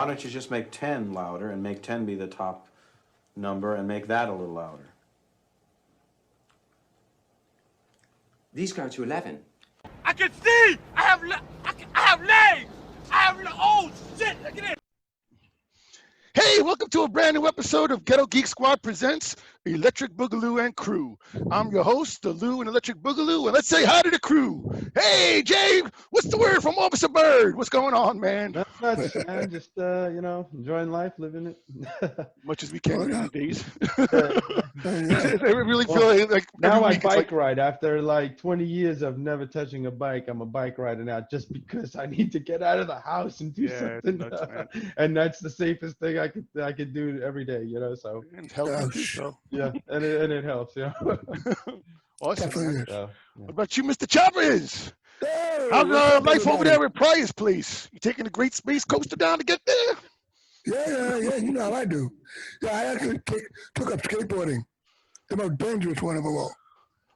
Why don't you just make 10 louder and make 10 be the top number and make that a little louder? These go to 11. I can see! I have legs! I have, oh shit, look at this! Hey, welcome to a brand new episode of Ghetto Geek Squad presents Electric Boogaloo and Crew. I'm your host, the Lou and Electric Boogaloo, and let's say hi to the crew. Hey, Jay, what's the word from Officer Bird? What's going on, man? Not much, man. Just enjoying life, living it. Much as we can these days. I really feel like now I bike ride after like 20 years of never touching a bike. I'm a bike rider now just because I need to get out of the house and do something. Nuts, and that's the safest thing I could do every day, So and healthy too, yeah, and it helps, yeah. Awesome. Yeah. What about you, Mr. Choppers? Hey, How's life over there at Prior's place? You taking the Great Space Coaster down to get there? Yeah. You know how I do. Yeah, I actually took up skateboarding, the most dangerous one of them all.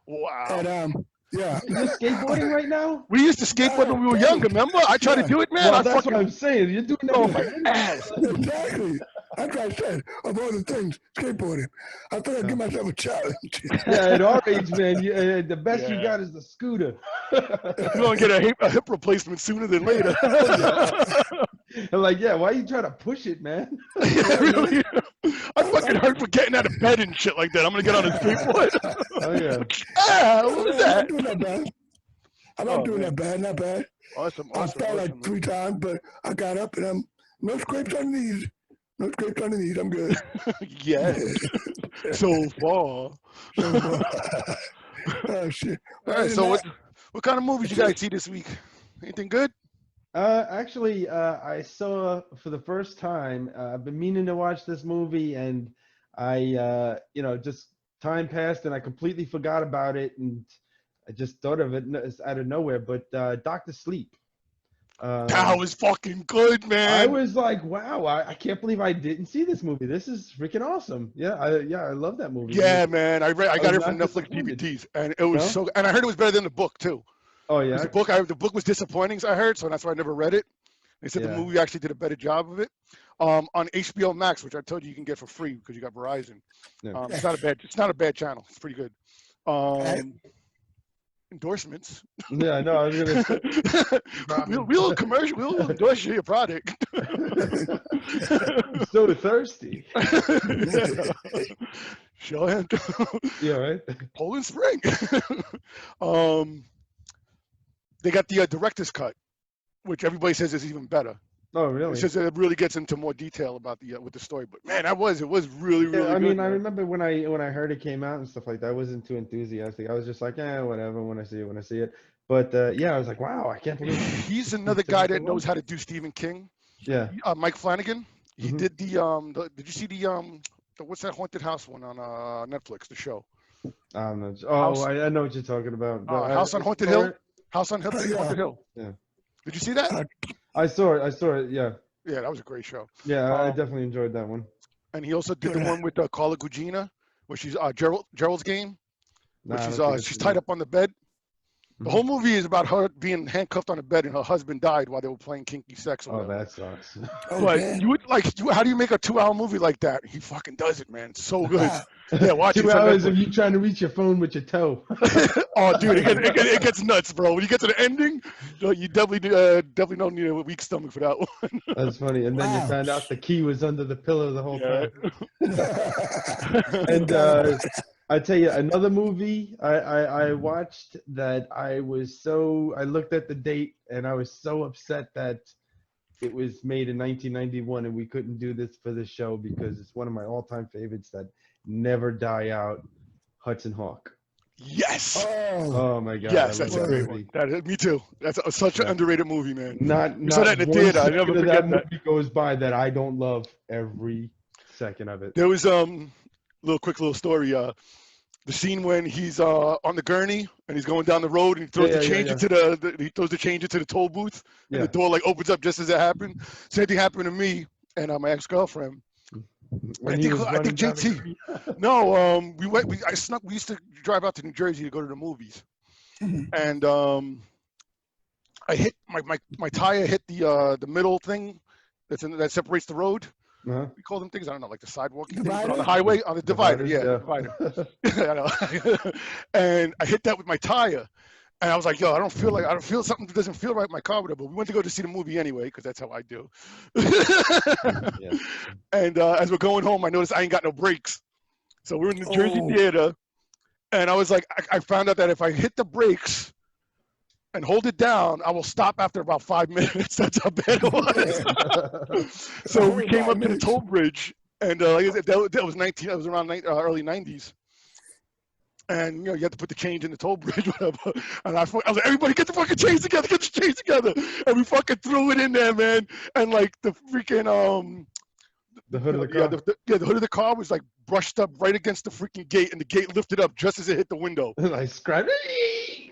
Wow. And yeah. You're skateboarding right now? We used to skateboard when we were younger, remember? I tried to do it, man. Well, that's what I'm saying. You're doing that. Oh my ass. Exactly. That's what I said. Of all the things, skateboarding. I thought I'd give myself a challenge. Yeah, at our age, man, the best you got is the scooter. You're going to get a hip replacement sooner than later. I'm like, yeah, why are you trying to push it, man? Really? I fucking hurt for getting out of bed and shit like that. I'm going to get on a skateboard. Oh, yeah. What was that? I'm not doing that bad. I'm not doing that bad, not bad. Awesome. I fell like 3 times, but I got up and I'm no scrapes on the knees. No scrapes on the knees. I'm good. Yes. So far. Oh, shit. All right, so what kind of movies you guys see this week? Anything good? Actually, I saw for the first time. I've been meaning to watch this movie, and I, just time passed, and I completely forgot about it, and I just thought of it out of nowhere. But Dr. Sleep. That was fucking good, man. I was like, wow, I can't believe I didn't see this movie. This is freaking awesome. Yeah, I love that movie. Yeah, man. I got it from Netflix DVDs, and it was so. And I heard it was better than the book too. Oh yeah. The book was disappointing, I heard, so that's why I never read it. They said the movie actually did a better job of it. On HBO Max, which I told you can get for free because you got Verizon. Yeah. It's not a bad channel. It's pretty good. Endorsements. Yeah, no, I was gonna say, we'll endorse your product. I'm so thirsty. Sure. Yeah, right. Poland Spring. They got the director's cut, which everybody says is even better. Oh, really? It says it really gets into more detail about with the story. But man, it was really good. I mean, man. I remember when I heard it came out and stuff like that. I wasn't too enthusiastic. I was just like, whatever. When I see it. But I was like, wow, I can't believe he's another guy that knows how to do Stephen King. Yeah. Mike Flanagan. He did did you see the what's that haunted house one on Netflix? The show. I know what you're talking about. House on Haunted Hill. House on Haunted Hill. Yeah. Did you see that? I saw it. Yeah. Yeah, that was a great show. Yeah, I definitely enjoyed that one. And he also did the one with Carla Gugino, where she's Gerald's Game, where she's tied up on the bed. The whole movie is about her being handcuffed on a bed and her husband died while they were playing kinky sex. Or that sucks. But you would how do you make a 2-hour movie like that? He fucking does it, man. It's so good. Yeah, watch 2 it. hours of you trying to reach your phone with your toe. Oh, dude, it gets nuts, bro. When you get to the ending, you definitely don't need a weak stomach for that one. That's funny. And then you found out the key was under the pillow the whole time. And I tell you, another movie I watched that I looked at the date and I was so upset that it was made in 1991 and we couldn't do this for the show because it's one of my all-time favorites that never die out, Hudson Hawk. Yes. Oh my God. Yes, that's a great one. Me too. That's such an underrated movie, man. Not saw that in the theater. I never forget that. Movie goes by that I don't love every second of it. There was quick little story. The scene when he's on the gurney and he's going down the road and he throws the change into the toll booth and the door opens up just as it happened. Same thing happened to me and my ex-girlfriend. I think JT. No, we used to drive out to New Jersey to go to the movies, and I hit my tire hit the middle thing that separates the road. Uh-huh. We call them things, I don't know, like the sidewalking things, but Divider? on the highway, on the divider, Dividers, divider. I know. And I hit that with my tire. And I was like, yo, I don't feel something that doesn't feel right in my car, whatever. But we went to go to see the movie anyway, because that's how I do. Yeah. And as we're going home, I noticed I ain't got no brakes. So we're in the Jersey Theater. And I was like, I found out that if I hit the brakes and hold it down, I will stop after about 5 minutes. That's how bad it was. So we came up to the toll bridge, and like I said, that was around early 90s. And you had to put the change in the toll bridge, whatever. And I was like, everybody get the fucking change together, get the change together. And we fucking threw it in there, man. And like the freaking The hood of the car. the hood of the car was like brushed up right against the freaking gate, and the gate lifted up just as it hit the window. I scratched.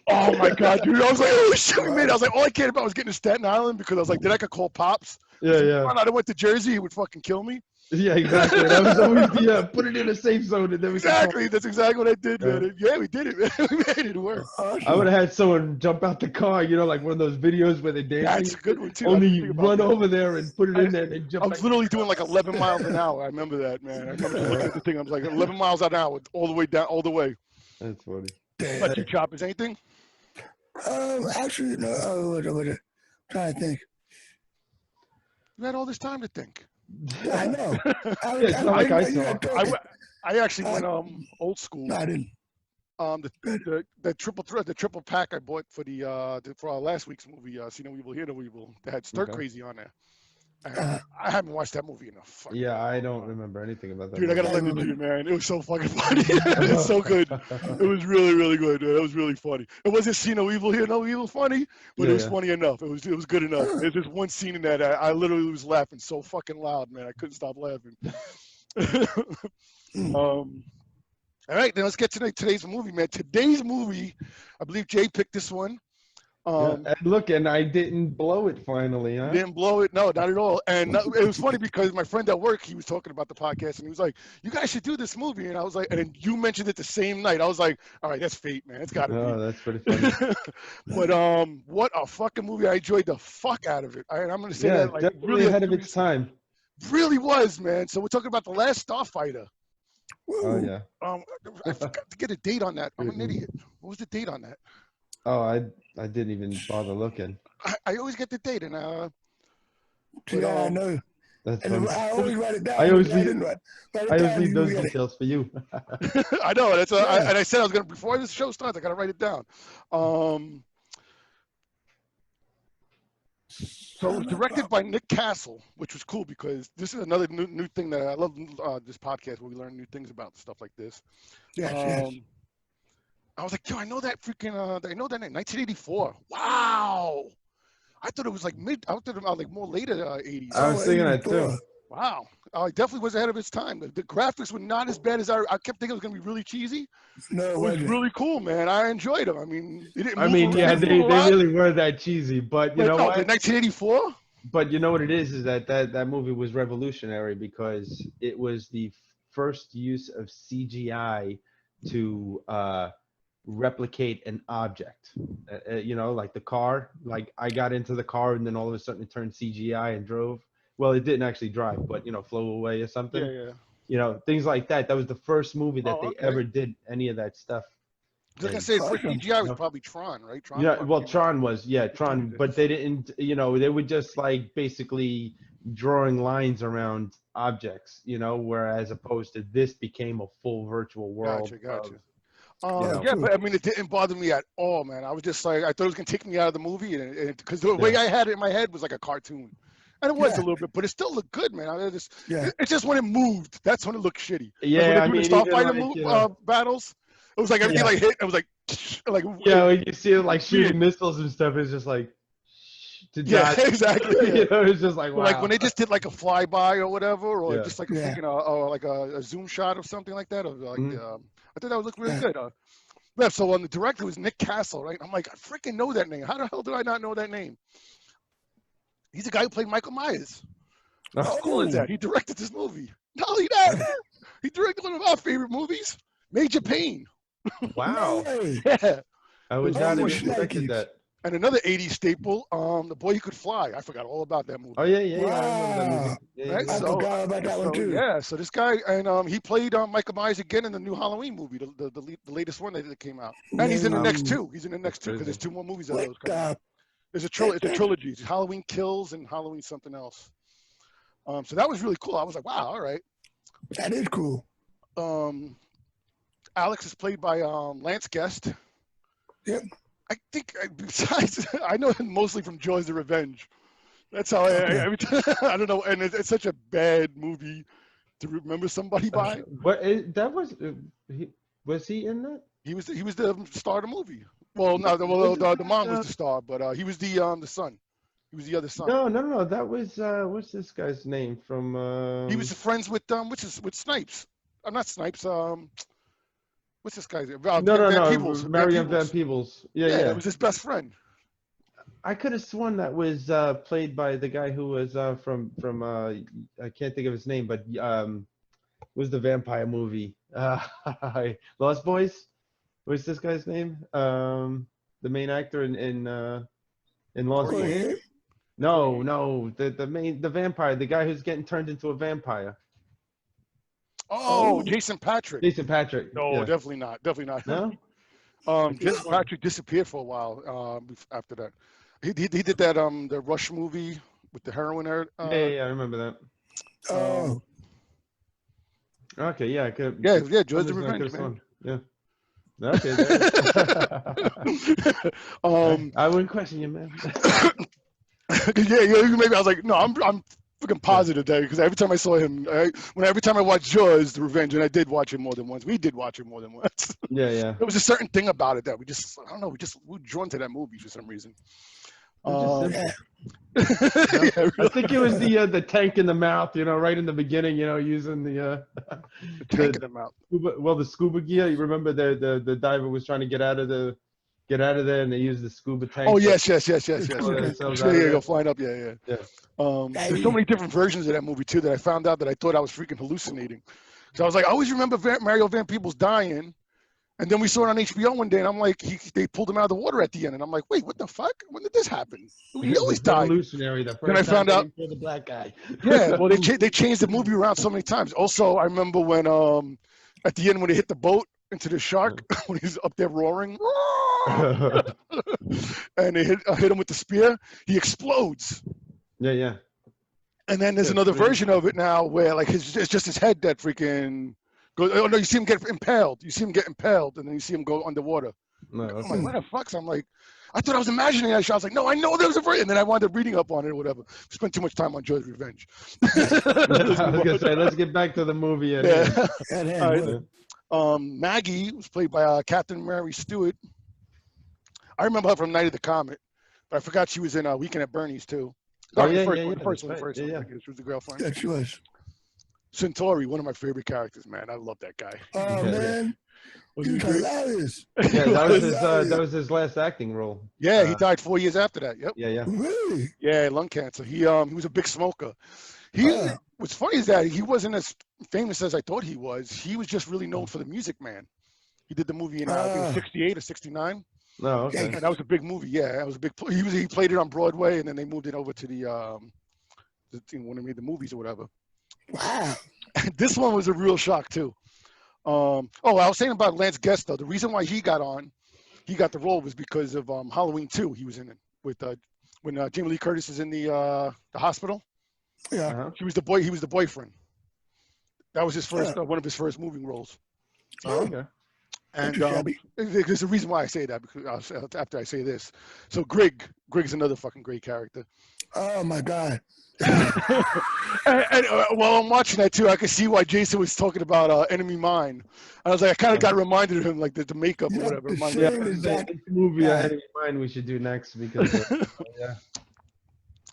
Oh my god, dude! I was like, oh shit, we made it. I was like, all I cared about was getting to Staten Island because I was like, then I could call Pops. Yeah. If I went to Jersey, he would fucking kill me. Yeah, exactly. That was always put it in a safe zone, and then we Exactly. That's exactly what I did, man. Yeah, we did it, man. We made it work. I would have had someone jump out the car, like one of those videos where they dance. That's a good one too. Only run over there and put it in there, and then jump. I was literally doing like 11 miles an hour. I remember that, man. I remember looking at the thing. I was like 11 miles an hour, all the way down, all the way. That's funny. But you, Choppers, anything? Actually, no. Trying to think. You had all this time to think. I know. It's not like I saw. I actually went old school. No, I didn't. The triple pack I bought for for our last week's movie, See No Evil, Hear No Evil. They had Stir Crazy on there. I haven't watched that movie in a fucking. Yeah, I don't remember anything about that. Dude, I gotta lend it to you, man. It was so fucking funny. It's so good. It was really, really good. Dude. It was really funny. It wasn't See No Evil, Hear No Evil funny, but it was funny enough. It was good enough. There's just one scene in that I literally was laughing so fucking loud, man. I couldn't stop laughing. All right, then let's get to today's movie, man. Today's movie, I believe Jay picked this one. And look, and I didn't blow it finally, huh? Didn't blow it, no, not at all. And it was funny because my friend at work, he was talking about the podcast, and he was like, "You guys should do this movie." And I was like, and then you mentioned it the same night. I was like, "All right, that's fate, man. It's got to be." Oh, that's pretty funny. But what a fucking movie! I enjoyed the fuck out of it. I'm gonna say that, like, definitely really ahead of its time. Really was, man. So we're talking about The Last Starfighter. Oh yeah. I forgot to get a date on that. I'm an idiot. What was the date on that? Oh, I didn't even bother looking. I always get the date, and I know. That's And funny. I always write it down. I always didn't write it I always down, leave you those get it. details for you. I know. That's and I said I was gonna before this show starts. I gotta write it down. So it was directed by Nick Castle, which was cool because this is another new thing that I love. This podcast where we learn new things about stuff like this. Yes. I was like, yo, I know that freaking. I know that name. 1984. Wow. I thought it was like I thought it was like more later 80s. I was thinking that too. Wow. It definitely was ahead of its time. The graphics were not as bad as I kept thinking it was going to be really cheesy. No, it was really cool, man. I enjoyed them. I mean, they didn't move they really were that cheesy, but you know what? 1984? But you know what it is that movie was revolutionary because it was the first use of CGI to replicate an object. Like the car. Like I got into the car and then all of a sudden it turned CGI and drove. Well, it didn't actually drive, but flew away or something. Yeah. Things like that. That was the first movie that they ever did any of that stuff. Like I said, first CGI was probably Tron, right? Tron. Yeah, well, Tron was, Tron, but they didn't, they were just like basically drawing lines around objects, whereas opposed to this became a full virtual world. Gotcha. But I mean, it didn't bother me at all, man. I was just like, I thought it was gonna take me out of the movie, and because the way I had it in my head was like a cartoon. And it was a little bit, but it still looked good, man. It's just when it moved, that's when it looked shitty. Yeah, like when the Starfighter battles, it was like everything like hit. It was like when you see it like shooting missiles and stuff, it's just like exactly. It's just like wow. Like when they just did like a flyby or whatever, or just like taking a zoom shot or something like that. Or like I thought that would look really good. So on the director was Nick Castle, right? I'm like, I freaking know that name. How the hell did I not know that name? He's the guy who played Michael Myers. How cool is that? He directed this movie. Not only that, he directed one of our favorite movies, Major Payne. Wow. Yeah. I would not have expected that. And another 80s staple, The Boy Who Could Fly. I forgot all about that movie. Oh yeah, yeah, yeah. I remember that Wow. movie. Yeah, Right? I yeah. forgot about that one too. Yeah, so this guy, and he played Michael Myers again in the new Halloween movie, the latest one that came out. And he's in the next two. He's in the next two because there's 2 more movies of What those coming out. There's it's a trilogy. It's Halloween Kills and Halloween something else. So that was really cool. I was like, wow, all right. That is cool. Alex is played by Lance Guest. Yep. I think besides, I know him mostly from Jaws: The Revenge. That's how every time, I don't know, and it's such a bad movie to remember somebody by. That was was he in that? He was the star of the movie. Well, no, the mom was the star, but he was the son. He was the other son. No. That was what's this guy's name from? He was friends with with Snipes. I'm not Snipes. What's this guy's name? No. Peebles. Marion Van Peebles. Yeah. It was his best friend. I could have sworn that was played by the guy who was from I can't think of his name, but was the vampire movie Lost Boys? What's this guy's name? The main actor in Lost Boys. No, the vampire, the guy who's getting turned into a vampire. Oh, Jason Patrick. Jason Patrick. No, yeah. Definitely not. No. Jason Patrick disappeared for a while after that. He did that the Rush movie with the heroin. Yeah, I remember that. Oh. Okay, yeah, I could. Yeah, Jaws: The Revenge, man. Yeah. Okay. I wouldn't question you, man. yeah, maybe I was like, no, I'm freaking positive that because every time I saw him, every time I watched Jaws: The Revenge, and I did watch it more than once. We did watch it more than once. Yeah. There was a certain thing about it that we just, I don't know, we were drawn to that movie for some reason. Yeah, really. I think it was the tank in the mouth, right in the beginning, using the tank in the mouth. The scuba gear. You remember the diver was trying to get out of there, and they used the scuba tank. Oh yes. Yeah, go flying up. Yeah. There's so many different versions of that movie too that I found out that I thought I was freaking hallucinating. So I was like, I always remember Mario Van Peebles dying. And then we saw it on HBO one day, and I'm like, they pulled him out of the water at the end, and I'm like, wait, what the fuck? When did this happen? He always died. Revolutionary. Then I found out the black guy. Yeah, well, they changed the movie around so many times. Also, I remember when at the end when they hit the boat into the shark when he's up there roaring, and they hit him with the spear, he explodes. Yeah. And then there's another version of it now where like it's just his head that freaking. Oh no! You see him get impaled. And then you see him go underwater. No, I'm like, what the fuck? So I'm like, I thought I was imagining that shit. I was like, no, I know there was a version. And then I wound up reading up on it or whatever. Spent too much time on Jaws: Revenge. I was gonna say, let's get back to the movie. Yeah. All right. Maggie was played by Captain Mary Stewart. I remember her from Night of the Comet, but I forgot she was in Weekend at Bernie's too. The first one. She was the girlfriend. Yeah, she was. Centauri, one of my favorite characters, man. I love that guy. Oh man, he was hilarious. Yeah, that was his last acting role. Yeah, he died 4 years after that. Yep. Yeah. Really? Yeah, lung cancer. He was a big smoker. What's funny is that he wasn't as famous as I thought he was. He was just really known for The Music Man. He did the movie in I think 68 or 69. No, okay. And that was a big movie. Yeah, that was a big. He played it on Broadway, and then they moved it over to when they made the movies or whatever. Wow. This one was a real shock too. I was saying about Lance Guest though. The reason why he got the role was because of Halloween 2. He was in it with when Jamie Lee Curtis is in the hospital. Yeah. He was the boyfriend. That was his first one of his first moving roles. Oh, okay. And there's a reason why I say that because after I say this. So Grig's another fucking great character. Oh my God. and while I'm watching that too, I could see why Jason was talking about Enemy Mine. I was like, I kind of got reminded of him, like the makeup or whatever. The movie Enemy Mine we should do next because yeah.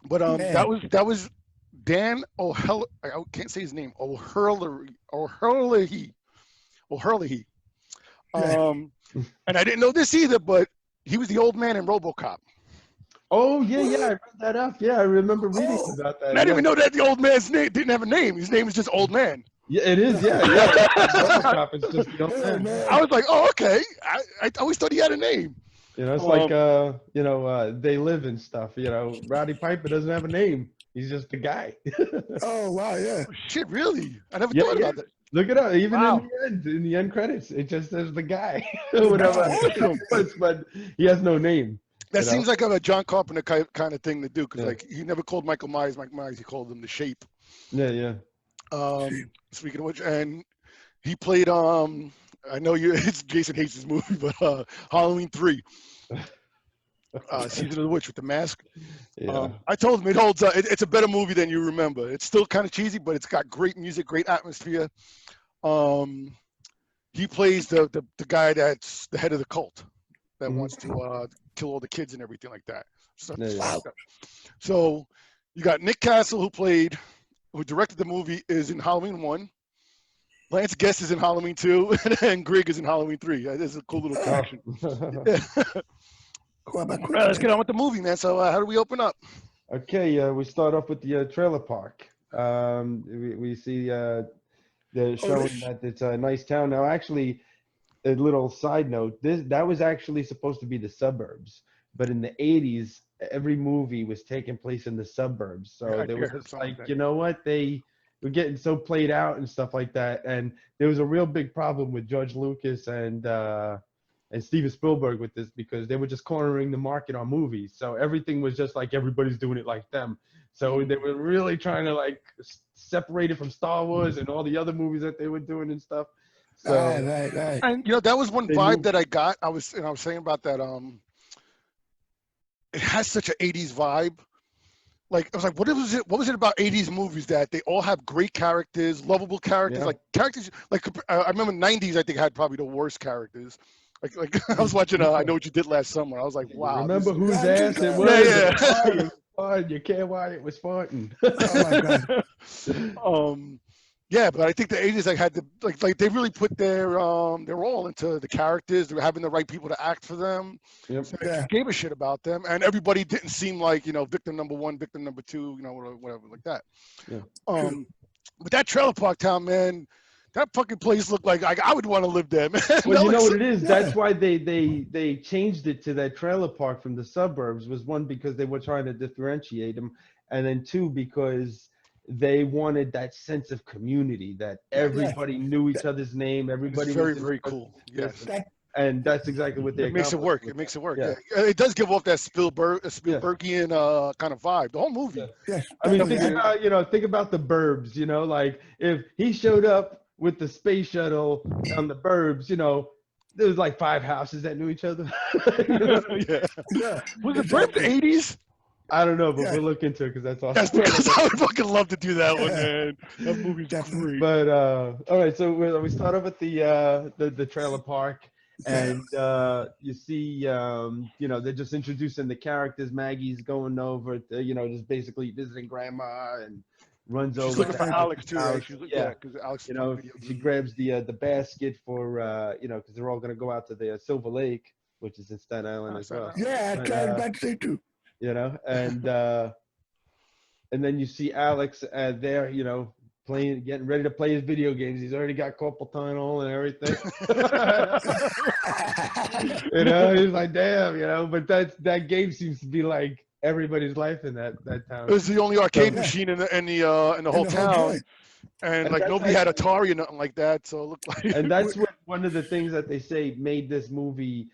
But that was Dan O'Hurley. I can't say his name. O'Hurley. And I didn't know this either, but he was the old man in RoboCop. Oh yeah, I read that up. Yeah, I remember reading about that. And I didn't even know that the old man's name didn't have a name. His name is just Old Man. Yeah, it is. Yeah. It's just the old man. I was like, oh, okay. I always thought he had a name. You know, it's like They Live and stuff. You know, Roddy Piper doesn't have a name. He's just a guy. Oh wow, yeah. Oh, shit, really? I never Yeah, thought yeah. about that. Look it up. Even Wow. in the end credits, it just says the guy. The Whatever. guy. Awesome. But he has no name. That You know? seems like a John Carpenter kind of thing to do, because Yeah. like he never called Michael Myers Mike Myers. He called him the Shape. Yeah, yeah. Speaking of which, and he played I know you it's Jason hates this movie, but Halloween 3, Season of the Witch with the mask. Yeah. I told him it holds up. It's a better movie than you remember. It's still kind of cheesy, but it's got great music, great atmosphere. He plays the guy that's the head of the cult that wants to kill all the kids and everything like that. So you got Nick Castle, who directed the movie, is in Halloween 1. Lance Guest is in Halloween 2, and Grig is in Halloween 3. This is a cool little connection. Let's get on with the movie, man. So how do we open up? Okay, we start off with the trailer park. We see they're showing that it's a nice town. Now, actually, a little side note: that was actually supposed to be the suburbs, but in the '80s, every movie was taking place in the suburbs. So they were just like, you know what? They were getting so played out and stuff like that, and there was a real big problem with George Lucas and Steven Spielberg with this, because they were just cornering the market on movies. So everything was just like everybody's doing it like them. So they were really trying to like separate it from Star Wars and all the other movies that they were doing and stuff. So Right. And that was one vibe that I got. I was saying about that. It has such an '80s vibe. Like I was like, what was it about '80s movies that they all have great characters, lovable characters, like characters like I remember '90s. I think had probably the worst characters. Like I was watching I Know What You Did Last Summer. I was like, wow. Remember whose ass it was? Yeah. It was fun. You care why it was fun. Oh my God. Yeah, but I think the '80s had to like they really put their all into the characters. They were having the right people to act for them. Yep. So they gave a shit about them, and everybody didn't seem like victim number 1, victim number 2, whatever like that. Yeah. But that trailer park town, man, that fucking place looked like I would want to live there, man. Well, you know what it is? That's why they changed it to that trailer park from the suburbs. Was one, because they were trying to differentiate them, and then 2, because they wanted that sense of community, that everybody knew each other's name. Everybody was very cool. Yes. And that's exactly what they. It makes it work. It makes it work. Yeah. It does give off that Spielbergian kind of vibe. The whole movie. Yes. I mean, think about the Burbs. Like if he showed up with the space shuttle on the Burbs, there was like 5 houses that knew each other. Yeah. Was it Burbs the '80s? I don't know, but we'll look into it because that's awesome. That's because I would fucking love to do that one, man. That movie's great. But all right, so we start off at the trailer park, and you see, they're just introducing the characters. Maggie's going over, just basically visiting grandma, and runs over. She's looking for Alex too, right? Because Alex, she grabs the basket for, because they're all gonna go out to the Silver Lake, which is in Staten Island as well. Yeah, I tried about to say too. And then you see Alex there, getting ready to play his video games. He's already got carpal tunnel and everything. He's like, damn, but that game seems to be like everybody's life in that town. It was the only arcade machine in the whole town. And like nobody had Atari or nothing like that, so it looked like. And that's what one of the things that they say made this movie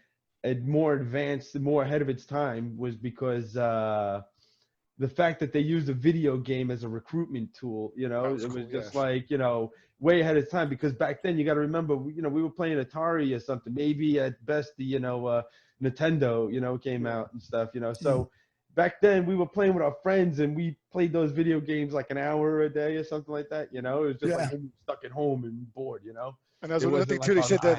more advanced, more ahead of its time, was because the fact that they used a video game as a recruitment tool. It was cool, just like way ahead of time, because back then you got to remember, we were playing Atari or something. Maybe at best the Nintendo came out and stuff. So. Back then, we were playing with our friends, and we played those video games like an hour a day or something like that. It was just like stuck at home and bored. And that's another thing too. They said that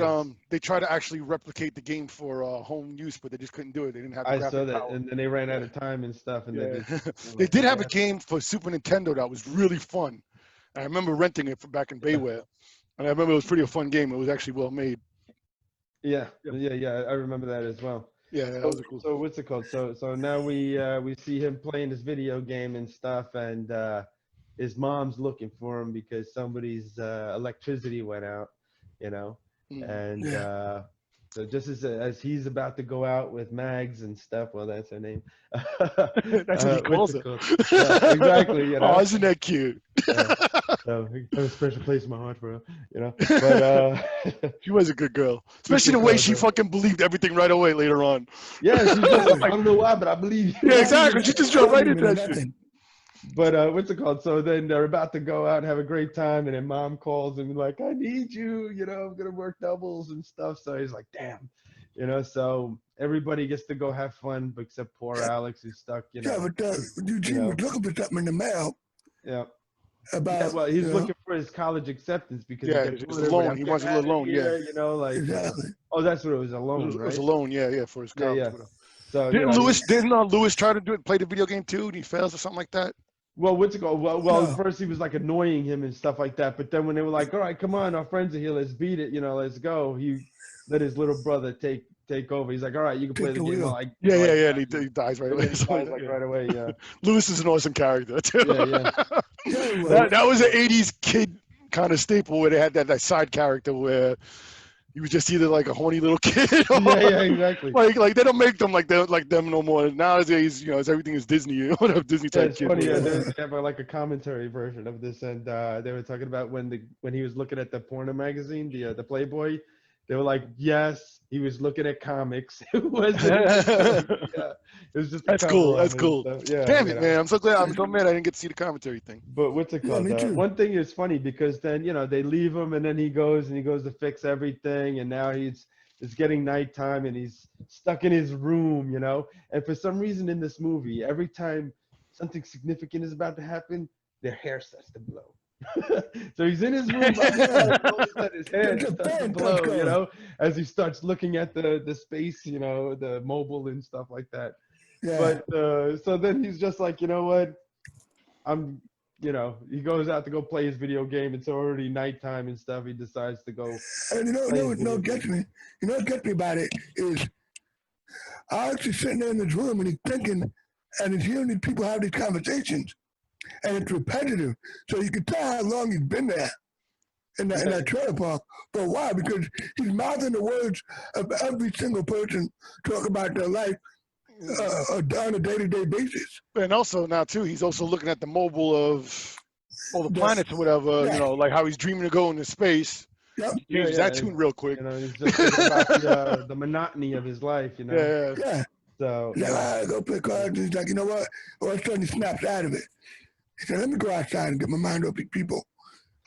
they try to actually replicate the game for home use, but they just couldn't do it. They didn't have. I saw that, power. And then they ran out of time and stuff. And they did have a game for Super Nintendo that was really fun. I remember renting it back in Bayware, and I remember it was pretty a fun game. It was actually well made. Yeah. I remember that as well. Yeah, that was cool. So what's it called? So now we see him playing this video game and stuff, and his mom's looking for him because somebody's electricity went out, and So just as he's about to go out with Mags and stuff, well, that's her name. That's what he calls her. Yeah, exactly. You know? Oh, isn't that cute? So I have a special place in my heart for her, you know. But she was a good girl, especially the way she fucking believed everything right away later on. Yeah, she's just like, I don't know why, but I believe you. Yeah, exactly. She just jumped right into that shit. But what's it called? So then they're about to go out and have a great time, and then mom calls and like, I need you, you know, I'm gonna work doubles and stuff. So he's like, damn, you know. So everybody gets to go have fun, except poor Alex who's stuck, you know. Yeah, but Eugene was looking for something in the mail. Yeah. About well, he's looking for his college acceptance because it's a loan. He wants a little loan. Yeah, you know, like exactly. Oh, that's what it was, a loan, right? It was a loan. Yeah, for his college. Yeah. So didn't Lewis try to play the video game too, and he fails or something like that? Well, what's it called? Well, first he was like annoying him and stuff like that, but then when they were like, all right, come on, our friends are here, let's beat it, you know, let's go. He let his little brother take over. He's like, all right, you can play the game. Like, yeah, and he dies right away. Right away, yeah. Lewis is an awesome character too. Yeah. that was an '80s kid kind of staple where they had that side character where he was just either like a horny little kid. Or, yeah, exactly. Like they don't make them like them no more nowadays. You know, everything is Disney. Whatever Disney type It's kid. funny. They have like a commentary version of this, and they were talking about when he was looking at the porno magazine, the Playboy. They were like, yes, he was looking at comics. It wasn't. It was just. That's cool. That's cool. Yeah. Damn it, man! I'm so glad. I'm so mad I didn't get to see the commentary thing. But what's it called? One thing is funny because then they leave him and then he goes to fix everything, and now it's getting nighttime and he's stuck in his room, you know. And for some reason in this movie, every time something significant is about to happen, their hair starts to blow. So he's in his room, his hair starts to blow, you know, as he starts looking at the space, you know, the mobile and stuff like that. Yeah. But so then he's just like, you know what, he goes out to go play his video game. It's already nighttime and stuff. He decides to go. And what gets me about it is Alex is sitting there in his room and he's thinking, and he's hearing these people have these conversations. And it's repetitive, so you can tell how long he's been there in that trailer park. But why? Because he's mouthing the words of every single person talking about their life on a day-to-day basis. And also now too, he's also looking at the mobile of all the planets or whatever. You know, like how he's dreaming of going to space. Yep. That tune real quick. You know, he's just thinking about the monotony of his life. You know. Yeah. So I go play cards. And he's like, you know what? All of a sudden he snaps out of it. He said, let me go outside and get my mind off these people.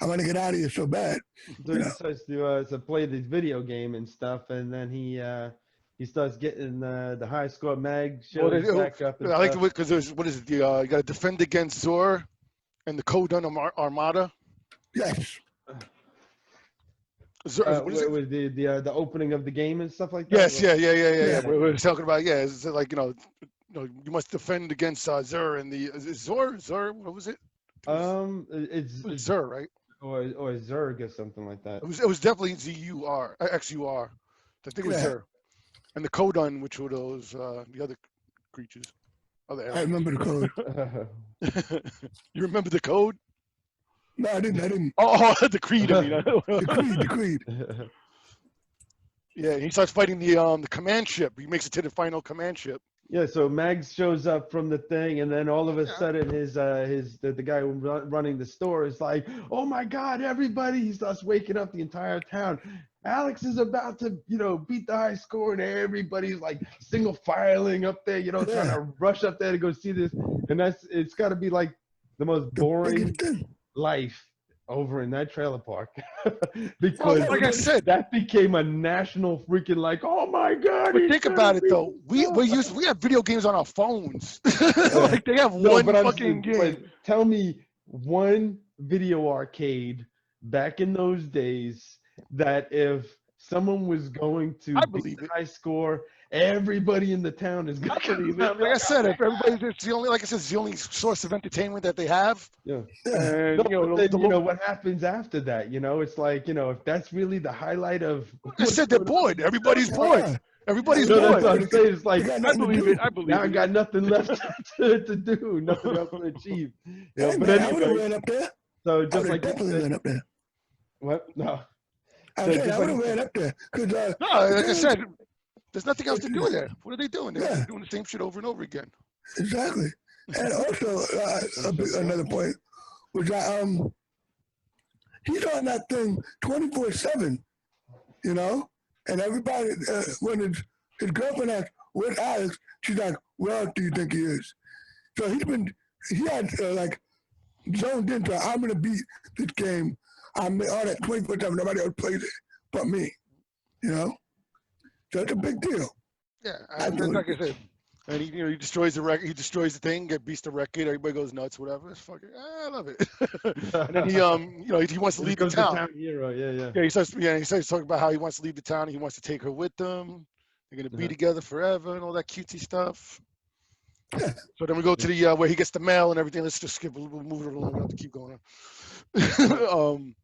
I want to get out of here so bad. So he starts to play this video game and stuff, and then he starts getting the high score. Mag shows back up. I like it because there's, what is it? You got to defend against Zor and the Kodun Armada. Yes. What is it? With the opening of the game and stuff like that? Yes, yeah. We're talking about, it's like, you must defend against Zur and Zor. What was it? It's Zur, right? Or Zerg or something like that. It was definitely Zur, XUR. I think it was Zur. And the Kodun, which were those the other creatures. I remember the code. You remember the code? No, I didn't. Oh, the Creed. I mean. The Creed. Yeah, he starts fighting the command ship. He makes it to the final command ship. Yeah, so Mags shows up from the thing, and then all of a sudden, the guy running the store is like, "Oh my God, everybody!" He starts waking up the entire town. Alex is about to, beat the high score, and everybody's like single filing up there, trying to rush up there to go see this. And it's got to be like the most boring life over in that trailer park because like I said, that became a national freaking like, oh my God. But think about it though. We have video games on our phones. Like they have one fucking game. Tell me one video arcade back in those days that if someone was going to beat the high score, everybody in the town is going to believe it. Like I said, if everybody's, it's the only, like I said, it's the only source of entertainment that they have. Yeah. And, what happens after that? It's like, if that's really the highlight of. I said they're bored. Everybody's bored. Everybody's bored. That's what I'm saying. It's like, I believe it. Now I got nothing left to do, nothing else to achieve. But anyway, I would have ran up there. So just like definitely ran up there. What? No. I'm saying I would have ran up there because No, like I said, there's nothing else to do there. What are they doing? They're doing the same shit over and over again. exactly. And also another point was that he's on that thing 24/7, you know, and everybody when his girlfriend asks, "Where's Alex?" She's like, "Where else do you think he is?" So he had like zoned into, I'm gonna beat this game. I'm on it 24/7. Nobody else plays it but me, you know. So it's a big deal. Yeah, and like I said, and he destroys the record. He destroys the thing, beats the record. Everybody goes nuts, whatever. It's fucking, I love it. And then he wants to leave the town. Hero. Yeah. Yeah, he starts talking about how he wants to leave the town. He wants to take her with them. They're gonna be together forever and all that cutesy stuff. So then we go to the where he gets the mail and everything. Let's just skip. We'll move it along. We don't have to keep going on.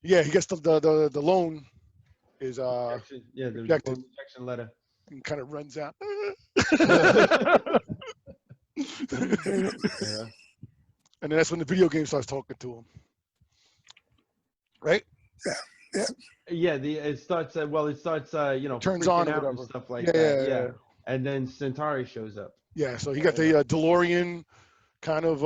Yeah, he gets the loan is the rejected. rejection letter. And kind of runs out. And then that's when the video game starts talking to him. Right? Yeah. It starts. Turns on or whatever. and stuff like that. Yeah. And then Centauri shows up. Yeah. So he got the DeLorean kind of.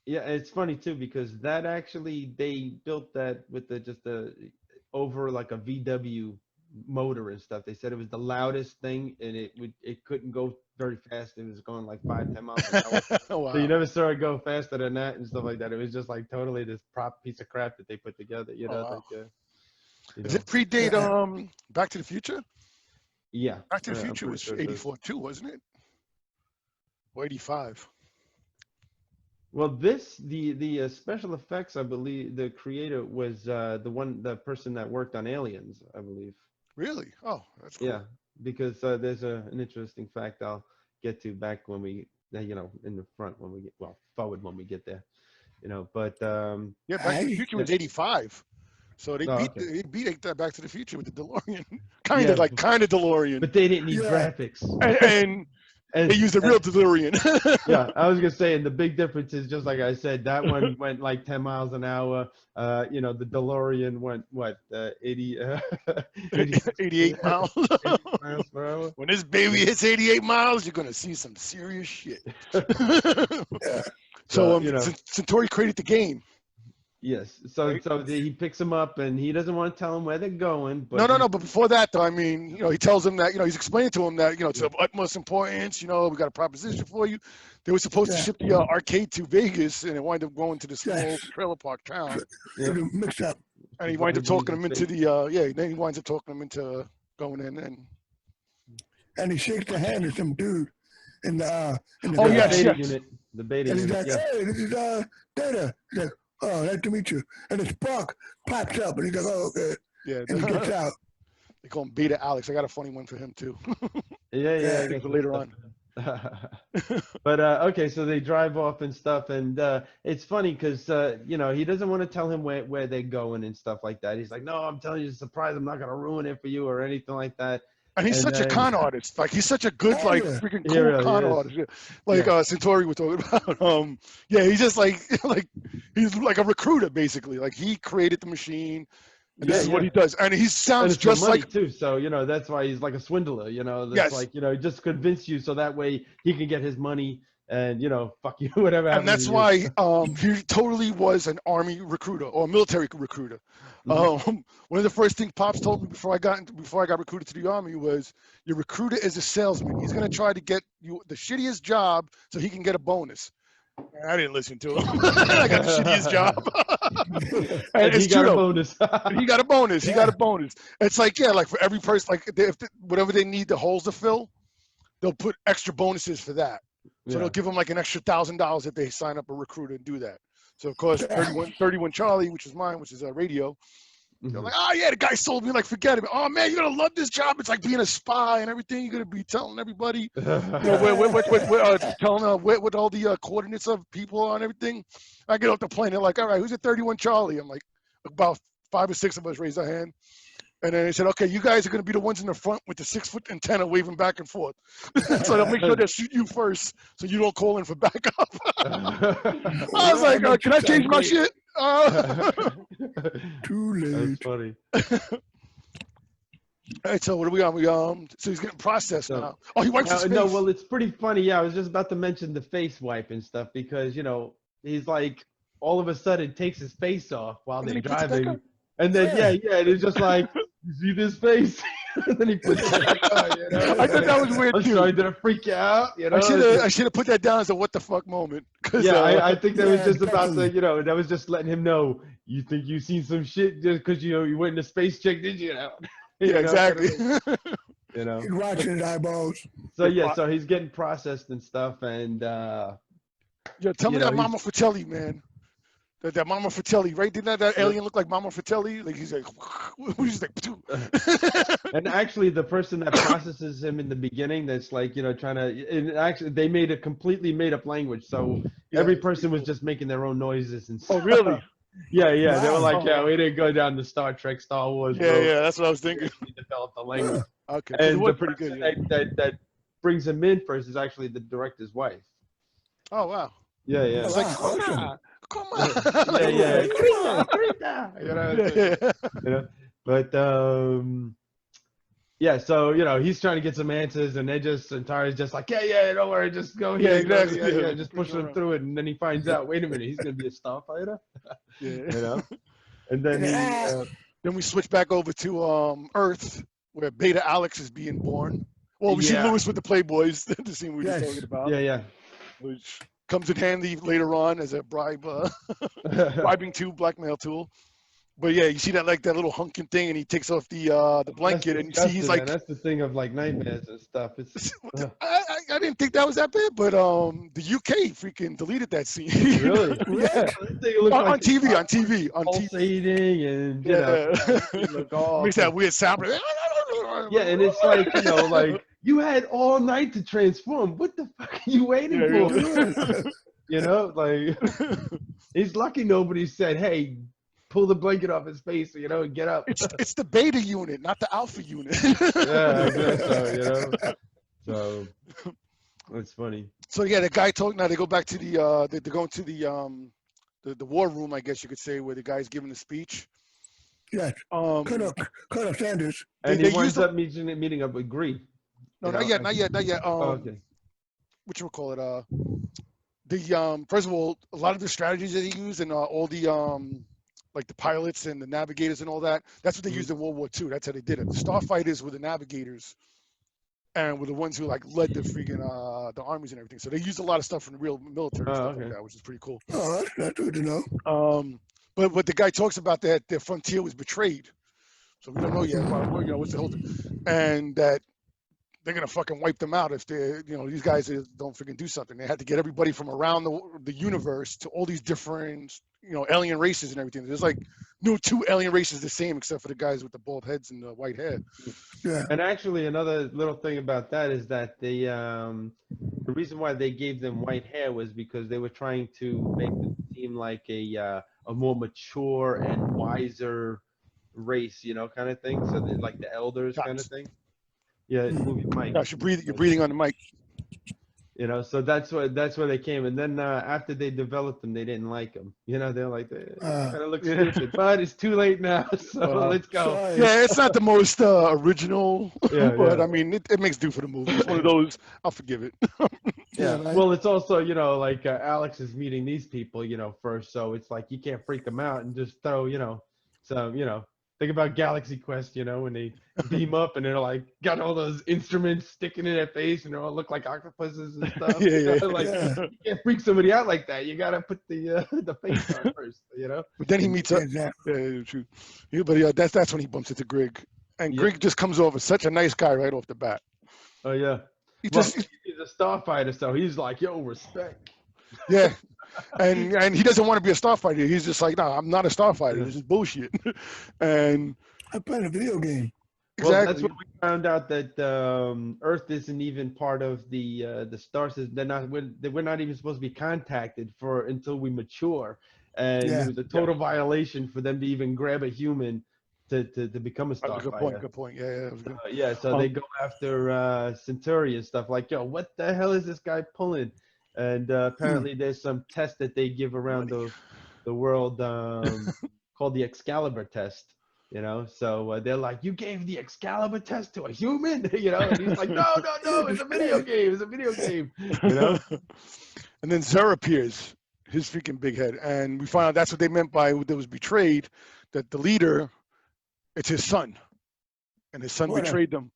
Yeah, it's funny too because that actually they built that with over like a VW motor and stuff. They said it was the loudest thing and it couldn't go very fast. It was going like 5-10 miles an hour. Wow. So you never saw it go faster than that and stuff like that. It was just like totally this prop piece of crap that they put together. You know, wow. like, Does it predate Back to the Future? Yeah. Back to the Future was 84 too, wasn't it? Or 85? Well, the special effects, I believe, the creator was the person that worked on Aliens, I believe. Really? Oh, that's cool. Yeah, because there's an interesting fact I'll get to back when we, in the front when we get, forward when we get there, But yeah, Back to the Future was 85, so they beat Back to the Future with the DeLorean, kind of DeLorean. But they didn't need graphics. And they used a real DeLorean. Yeah, I was gonna say, and the big difference is just like I said, that one went like 10 miles an hour. The DeLorean went 88 miles. 88 miles per hour. When this baby hits 88 miles, you're gonna see some serious shit. So Centauri created the game. Yes. So he picks him up and he doesn't want to tell him where they're going. But no. But before that, though, I mean, he tells him that, he's explaining to him that, it's of utmost importance. We got a proposition for you. They were supposed to ship the arcade to Vegas, and it wound up going to this small trailer park town. Mix up. And he winds up talking him into the then he winds up talking him into going in and he shakes the hand of some dude in the beta unit. The beta and he's unit. like, hey, this is Data. He's like, oh, nice to meet you. And the spark pops up, and he's like, oh, okay. Yeah. And he gets out. They call him Beta Alex. I got a funny one for him, too. Yeah. For later on. But okay, so they drive off and stuff, and it's funny because he doesn't want to tell him where they're going and stuff like that. He's like, no, I'm telling you a surprise. I'm not gonna ruin it for you or anything like that. And he's such a con artist. Like, he's such a good, freaking cool con artist. Like Centauri was talking about. He's just like he's like a recruiter, basically. Like, he created the machine. And this is what he does. And he sounds just like too. So, that's why he's like a swindler, that's like, just convince you so that way he can get his money and, fuck you, whatever. And that's why he totally was an army recruiter or a military recruiter. Mm-hmm. One of the first things Pops told me before I got recruited to the army was, your recruiter is a salesman. He's going to try to get you the shittiest job so he can get a bonus. I didn't listen to him. I got the shittiest job. And he got a bonus. He got a bonus. He got a bonus. It's like, like for every person, like whatever they need the holes to fill, they'll put extra bonuses for that. So they'll give them like an extra $1,000 if they sign up a recruiter and do that. So of course, 31 Charlie, which is mine, which is a radio. They're like, oh yeah, the guy sold me. Like, forget it. Oh man, you're gonna love this job. It's like being a spy and everything. You're gonna be telling everybody, telling what all the coordinates of people are and everything. I get off the plane. They're like, all right, who's at 31 Charlie? I'm like, about 5 or 6 of us raised our hand. And then they said, okay, you guys are going to be the ones in the front with the 6-foot antenna waving back and forth. So they'll make sure they shoot you first so you don't call in for backup. I was like, can I change my shit? Too late. That's funny. All right, so what are we on? So he's getting processed So- now. Oh, he wipes his face. No, well, it's pretty funny. Yeah, I was just about to mention the face wipe and stuff because he's like all of a sudden takes his face off while And then they're he puts it back driving, on. and then yeah, and it's just like you see this face, and then he puts it back on. I thought that was weird I'm too. sorry, did I freak you out? I should have put that down as a what the fuck moment. Yeah, I think that was Yeah, just about to, definitely. that was just letting him know you think you seen some shit just because you went in a space check, did you? Yeah, exactly. He's watching his eyeballs. So yeah, so he's getting processed and stuff, and Yo, tell me that he's- Mama Fratelli, man. That Mama Fratelli, right? Didn't that alien look like Mama Fratelli? Like he's like, he's like, and actually the person that processes him in the beginning, that's like trying to, and actually they made a completely made up language, so every person was just making their own noises and stuff. Oh, really? Yeah, they were Wow. like, yeah, we didn't go down the Star Trek, Star Wars. Yeah, road. yeah, that's what I was thinking. We developed the language. Okay, 'cause it And was the pretty person good. Yeah. that brings him in first is actually the director's wife. Oh wow. Yeah, yeah. It's like, Wow, come awesome. on, come on. Yeah. Yeah, yeah. But yeah, so he's trying to get some answers, and Tara's just like, yeah, don't worry, just go here, Yeah, exactly, yeah. just pushing him through it, and then he finds out, wait a minute, he's gonna be a starfighter, Yeah. and then Then we switch back over to Earth, where Beta Alex is being born. Well, we see Yeah. Lewis with the Playboys, the scene we were just Yes. talking about, yeah, which comes in handy later on as a bribing tool, blackmail tool. But yeah, you see that that little hunking thing, and he takes off the blanket, and you see he's like, that's the thing of like nightmares and stuff. It's I didn't think that was that bad, but the UK freaking deleted that scene. really, Yeah. That thing looked on like TV, on TV. pulsating, and Yeah. look all Makes that weird sound. yeah, and it's like like you had all night to transform. What the fuck are you waiting for? Like he's lucky nobody said, "Hey, pull the blanket off his face," and get up. It's the beta unit, not the alpha unit. Yeah, I guess so. So it's funny. So yeah, the guy talking. Now they go back to they're going to the war room, I guess you could say, where the guy's giving the speech. Yes. Colonel Sanders. And they he winds used the- up meeting up with Grig. No, not yet. Okay. What you call it? The first of all, a lot of the strategies that he used and all the like the pilots and the navigators and all that. That's what they used in World War II. That's how they did it. The starfighters were the navigators, and were the ones who like led the freaking the armies and everything. So they used a lot of stuff from the real military and stuff okay. like that, which is pretty cool. Oh, that's good to know. But the guy talks about that the frontier was betrayed, so we don't know yet. What's the whole thing, and that they're gonna fucking wipe them out if they, these guys don't freaking do something. They had to get everybody from around the universe to all these different, alien races and everything. There's like no two alien races the same except for the guys with the bald heads and the white hair. Yeah. And actually, another little thing about that is that the reason why they gave them white hair was because they were trying to make them seem like a more mature and wiser race, kind of thing. So they're like the elders kind of thing. Yeah, move your mic. Gosh, you're breathing on the mic. So that's where they came. And then after they developed them, they didn't like them. They're like, kind of look stupid. But it's too late now, so let's go. Sorry. Yeah, it's not the most original, Yeah, but yeah. I mean, it makes do for the movie. It's one of those, I'll forgive it. Yeah. right. Well, it's also, like Alex is meeting these people, first. So it's like you can't freak them out and just throw, think about Galaxy Quest, when they beam up and they're like got all those instruments sticking in their face and they all look like octopuses and stuff. Yeah. Like Yeah. you can't freak somebody out like that. You gotta put the face on first, But then he meets up. Exactly. Yeah, true. Yeah, but that's when he bumps into Grig, and Grig just comes off as such a nice guy right off the bat. Oh yeah. He Well, just he's a starfighter, so he's like, yo, respect. yeah, and he doesn't want to be a starfighter. He's just like, no, I'm not a starfighter. This is bullshit. And I played a video game. Well, exactly, that's when we found out that Earth isn't even part of the star system. We're not even supposed to be contacted until we mature, and Yeah. it was a total violation for them to even grab a human to become a starfighter. good point. Yeah, that was good. Yeah, so they go after Centauri and stuff like, yo, what the hell is this guy pulling? And apparently there's some test that they give around the world called the Excalibur test. So they're like, you gave the Excalibur test to a human, and he's like, no, it's a video game, it's a video game, And then Zer appears, his freaking big head, and we find out that's what they meant by that was betrayed, that the leader, it's his son, and his son betrayed them.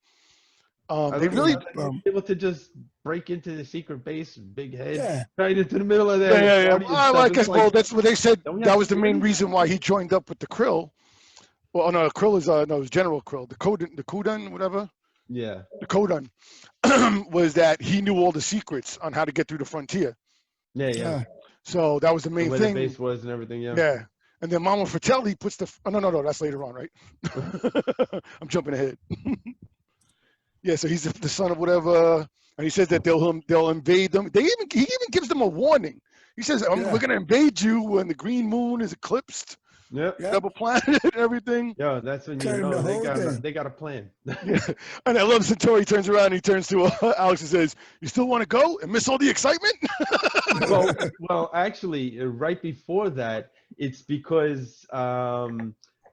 They really able to just break into the secret base, big head, right into the middle of there. Yeah. I guess that's what they said. That was the main reason why he joined up with the Krill. Well, no, Krill is it was General Krill, the Kodan, whatever. Yeah. The Kodan was that he knew all the secrets on how to get through the frontier. Yeah. So that was the main thing. The base was and everything. Yeah. Yeah. And then Mama Fratelli puts the. Oh no, that's later on, right? I'm jumping ahead. Yeah, so he's the son of whatever, and he says that they'll invade them. He even gives them a warning. He says, we're going to invade you when the green moon is eclipsed. Yep. Double planet and everything. Yeah, that's when they got a plan. Yeah. And I love Centauri turns around and he turns to Alex and says, "You still want to go and miss all the excitement?" well, actually, right before that, it's because I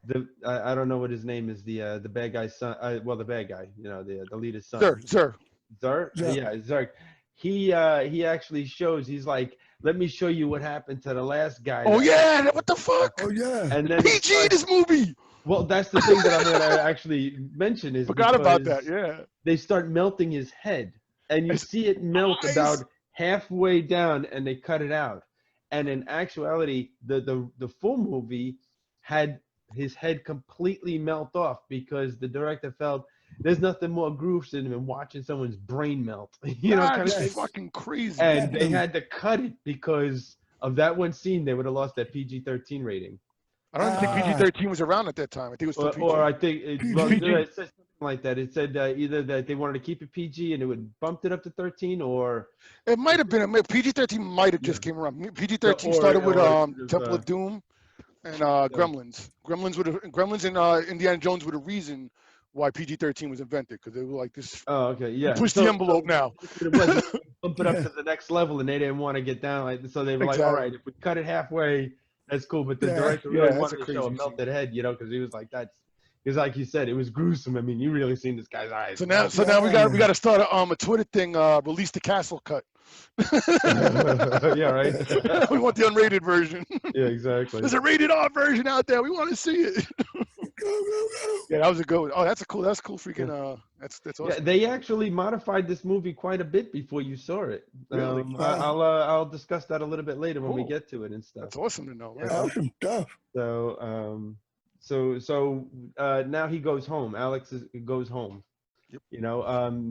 don't know what his name is, the bad guy's son. The bad guy, the leader's son. Zer. Yeah, Zerk. He actually shows. He's like, let me show you what happened to the last guy. Oh yeah, what the fuck? Oh yeah. And then PG this movie. Well, that's the thing that I'm gonna actually mention is forgot about that. Yeah. They start melting his head, and you see it melt about halfway down, and they cut it out. And in actuality, the full movie had his head completely melt off because the director felt there's nothing more gruesome than watching someone's brain melt. That's fucking crazy. And they had to cut it because of that one scene. They would have lost that PG-13 rating. I don't think PG-13 was around at that time. I think it was still PG. Or I think it said something like that. It said either that they wanted to keep it PG and it would bumped it up to 13 , or it might have been PG-13 might have just came around. PG-13 started with Temple of Doom and Gremlins. Gremlins and Indiana Jones were the reason why PG-13 was invented, because they were like this. Oh, okay, yeah. Push the envelope now. Bump it up to the next level, and they didn't want to get down. So they were like, all right, if we cut it halfway, that's cool. But the director really wanted to show a melted head, because he was like, because like you said, it was gruesome. I mean, you really seen this guy's eyes. So now we got to start a Twitter thing. Release the castle cut. Yeah, right. We want the unrated version. Yeah, exactly. There's a rated R version out there. We want to see it. Go. Yeah, that was a good one. Oh, that's cool freaking that's awesome. Yeah, they actually modified this movie quite a bit before you saw it. Really? I'll discuss that a little bit later when we get to it and stuff. That's awesome to know. Yeah, awesome stuff. So now he goes home. Alex goes home. Yep.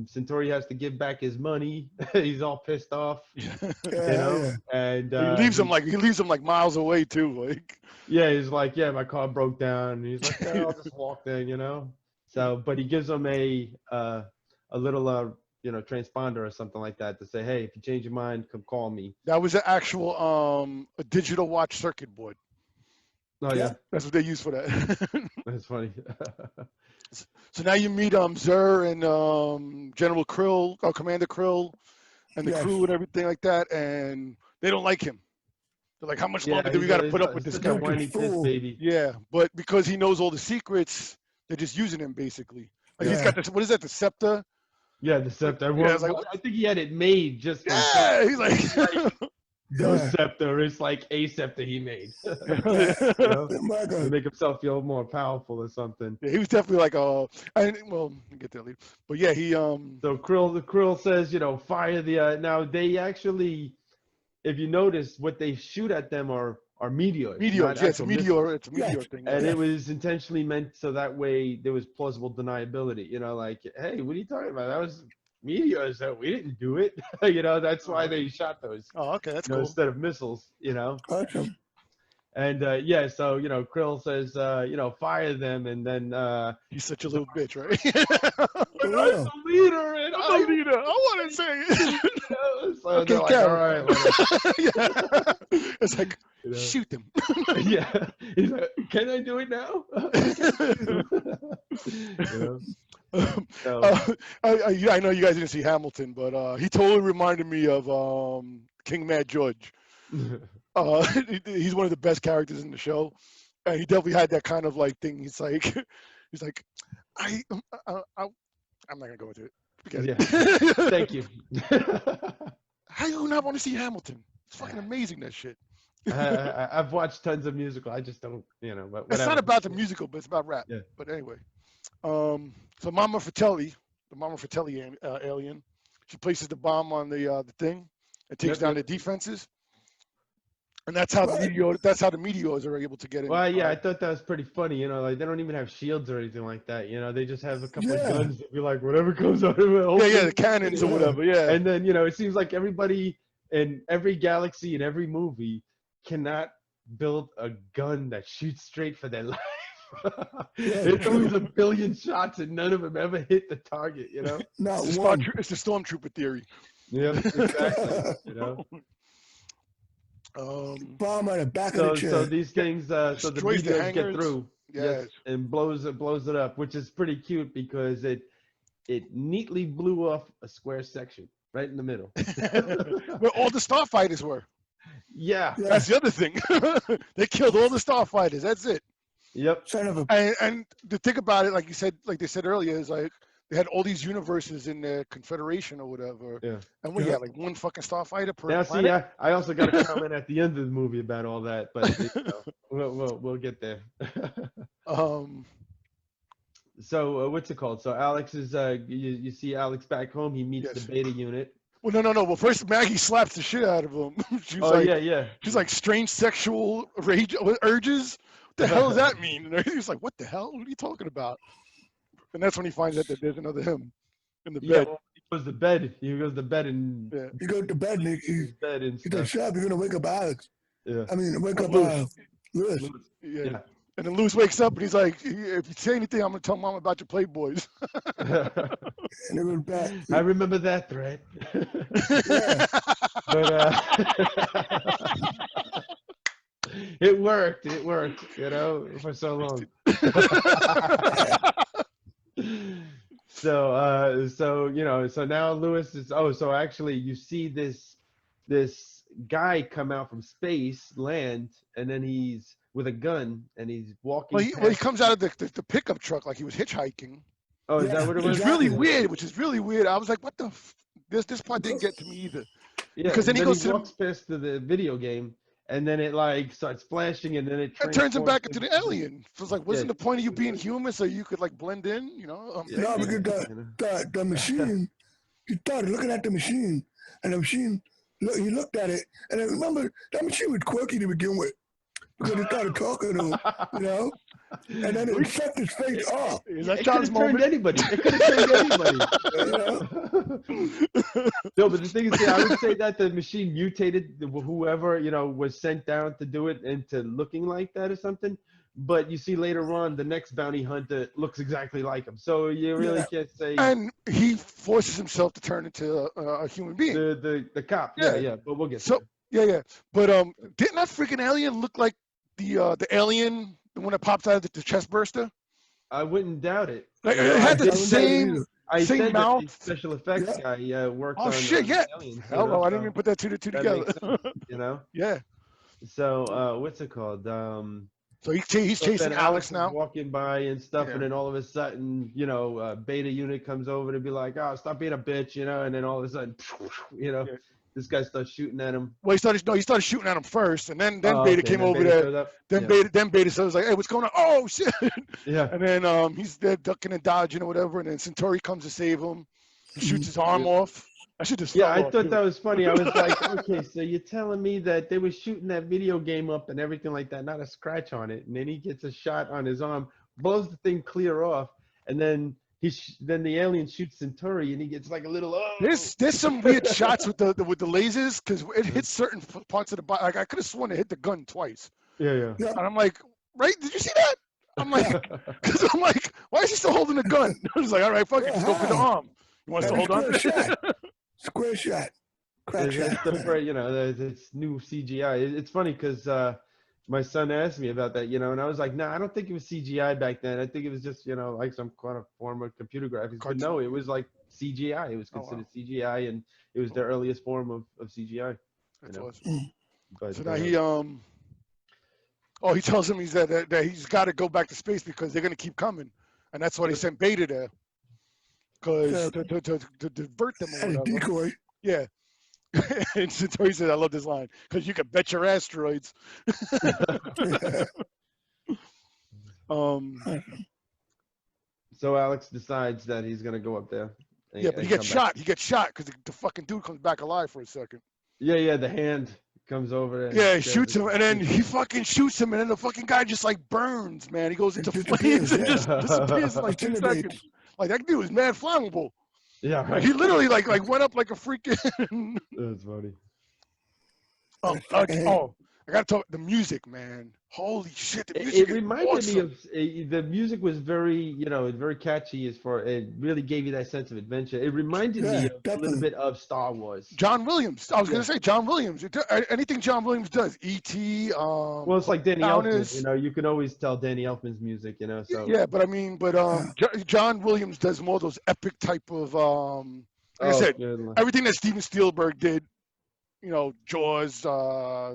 Centauri has to give back his money. He's all pissed off. And he leaves him like miles away too. Like, yeah, he's like, yeah, my car broke down. And he's like, yeah, I'll just walk there, So, but he gives him a little transponder or something like that to say, hey, if you change your mind, come call me. that was an actual a digital watch circuit board. Oh yeah, that's what they use for that. That's funny. So now you meet Zer and General Krill, or Commander Krill, and the crew and everything like that, and they don't like him. They're like, how much longer do we got to put up with this guy? Baby. Yeah, but because he knows all the secrets, they're just using him basically. Like he's got this. What is that? The scepter. Yeah, the scepter. Yeah, I think he had it made just. Yeah, he's like. No scepter. It's like a scepter he made. To make himself feel more powerful or something. Yeah, he was definitely like we'll get there later. But yeah, he So Krill says, fire the. Now they actually, if you notice, what they shoot at them are meteors. Meteors, yeah, it's a meteor thing. And it was intentionally meant so that way there was plausible deniability. Like, hey, what are you talking about? That was meteors, though. We didn't do it. That's why they shot those. Oh, okay, that's cool. Instead of missiles, Awesome. And so Krill says, fire them, and then he's such a little bitch, right? I'm the leader, and I'm the leader. I want to say it. So okay, like, all right. Yeah. It's like, shoot them. Yeah. He's like, can I do it now? I know you guys didn't see Hamilton, but he totally reminded me of King Mad George. He's one of the best characters in the show. And he definitely had that kind of like thing. He's like, I I'm not gonna go into it. Forget Yeah. it. Thank you. How you not want to see Hamilton? It's fucking amazing, that shit. I've watched tons of musical. I just don't, but It's whatever. not about the musical, but it's about rap. Yeah. But anyway, so Mama Fratelli, the Mama Fratelli alien, she places the bomb on the thing and takes down the defenses, and that's how the meteors are able to get in. Well, yeah, I thought that was pretty funny. Like they don't even have shields or anything like that. They just have a couple of guns that be like, whatever comes out of it. Yeah, the cannons or whatever. Yeah. And then it seems like everybody in every galaxy in every movie cannot build a gun that shoots straight for their life. It's always a billion shots and none of them ever hit the target. Not It's one. the stormtrooper theory. Yeah, exactly. Bomb on the back of the chair. So these things, so the Destroys the meteors get hangars. through, Yes. and blows it up, which is pretty cute because it neatly blew off a square section right in the middle. Where all the starfighters were. Yeah. That's the other thing. They killed all the starfighters. That's it. Yep. Son of a. And the thing about it, like they said earlier, is like they had all these universes in the Confederation or whatever. Yeah. And we had like one fucking starfighter per Now, planet. see, I also got a comment at the end of the movie about all that, but we'll get there. So what's it called? So Alex is you see Alex back home. He meets the beta unit. Well, no. Well, first Maggie slaps the shit out of him. She's yeah. She's like strange sexual urges. What the hell does that mean? And he's like, what the hell? What are you talking about? And that's when he finds out that there's another him in the bed. Well, he goes to bed. He goes to bed and You go to bed, Nick. He's like, shut up. You're gonna wake up Alex. Yeah. I mean, wake up Lewis. Yeah. And then Lewis wakes up and he's like, if you say anything, I'm going to tell Mom about your Playboys. And it went back. I remember that thread. Yeah. But it worked. It worked, for so long. So now Lewis is, so actually you see this guy come out from space, land, and then he's with a gun and he's walking. Well, he comes out of the pickup truck like he was hitchhiking. Oh, is that what it was? It's really weird, which is really weird. I was like, what the this part didn't get to me either. Yeah, because then he walks past to the video game and then it like starts flashing and then it turns him back into the alien. So it's like, wasn't the point of you being human so you could like blend in, No, because the machine, he started looking at the machine and the machine, he looked at it and I remember that machine was quirky to begin with. Because he started talking to him, and then it set his face off. It could have turned anybody. It could have turned anybody. No, but the thing is, I would say that the machine mutated whoever, was sent down to do it into looking like that or something. But you see later on, the next bounty hunter looks exactly like him. So you really can't say. And he forces himself to turn into a human being. The cop. Yeah. But we'll get there. Yeah. But didn't that freaking alien look like the alien, the one that pops out of the chest burster? I wouldn't doubt it. Like, it had the same mouth. The special effects guy worked on. Oh shit! Yeah. Aliens, Hello, I didn't even put that two together. Sense, Yeah. So what's it called? So he's chasing Alex now, walking by and stuff, and then all of a sudden, beta unit comes over to be like, "Oh, stop being a bitch," and then all of a sudden, this guy starts shooting at him. Well, he started shooting at him first, and then Beta came over there. Then Beta says like, "Hey, what's going on?" Oh shit! Yeah. And then he's there ducking and dodging or whatever, and then Centauri comes to save him. He shoots his arm off. I should just. Yeah, I thought that was funny. I was like, okay, so you're telling me that they were shooting that video game up and everything like that, not a scratch on it, and then he gets a shot on his arm, blows the thing clear off, and then. Then the alien shoots Centauri and he gets like a little. There's some weird shots with the lasers because it hits certain parts of the body. Like I could have sworn it hit the gun twice. Yeah. And I'm like, right? Did you see that? I'm like, why is he still holding the gun? I was like, all right, fuck it, just go for the arm. You want us to hold on? Square shot. Crack shot. It's new CGI. It's funny because my son asked me about that, and I was like, no, I don't think it was CGI back then. I think it was just, like some kind of form of computer graphics. But no, it was like CGI. It was considered CGI, and it was the earliest form of CGI. But, so now Oh, he tells him that he's got to go back to space because they're gonna keep coming, and that's why they sent Beta there, because to divert them or And a whatever. decoy. Yeah. And Centauri says, "I love this line because you can bet your asteroids." So Alex decides that he's gonna go up there. Yeah, but he gets shot. He gets shot because the fucking dude comes back alive for a second. Yeah, the hand comes over. And Yeah, he shoots him, and then he fucking shoots him, and then the fucking guy just like burns, man. He goes into flames and just disappears in like 2 seconds. Like that dude is mad flammable. Yeah, right. He literally like went up like a freaking. That's funny. Oh, I gotta talk the music, man. Holy shit, the music. It reminded me of the music was very, very catchy as far. It really gave you that sense of adventure. It reminded me of a little bit of Star Wars. John Williams. I was gonna say John Williams. Anything John Williams does, E.T. Well, it's like Danny Elfman. You can always tell Danny Elfman's music. So yeah, but I mean, John Williams does more of those epic type of like I said, everything that Steven Spielberg did. Jaws,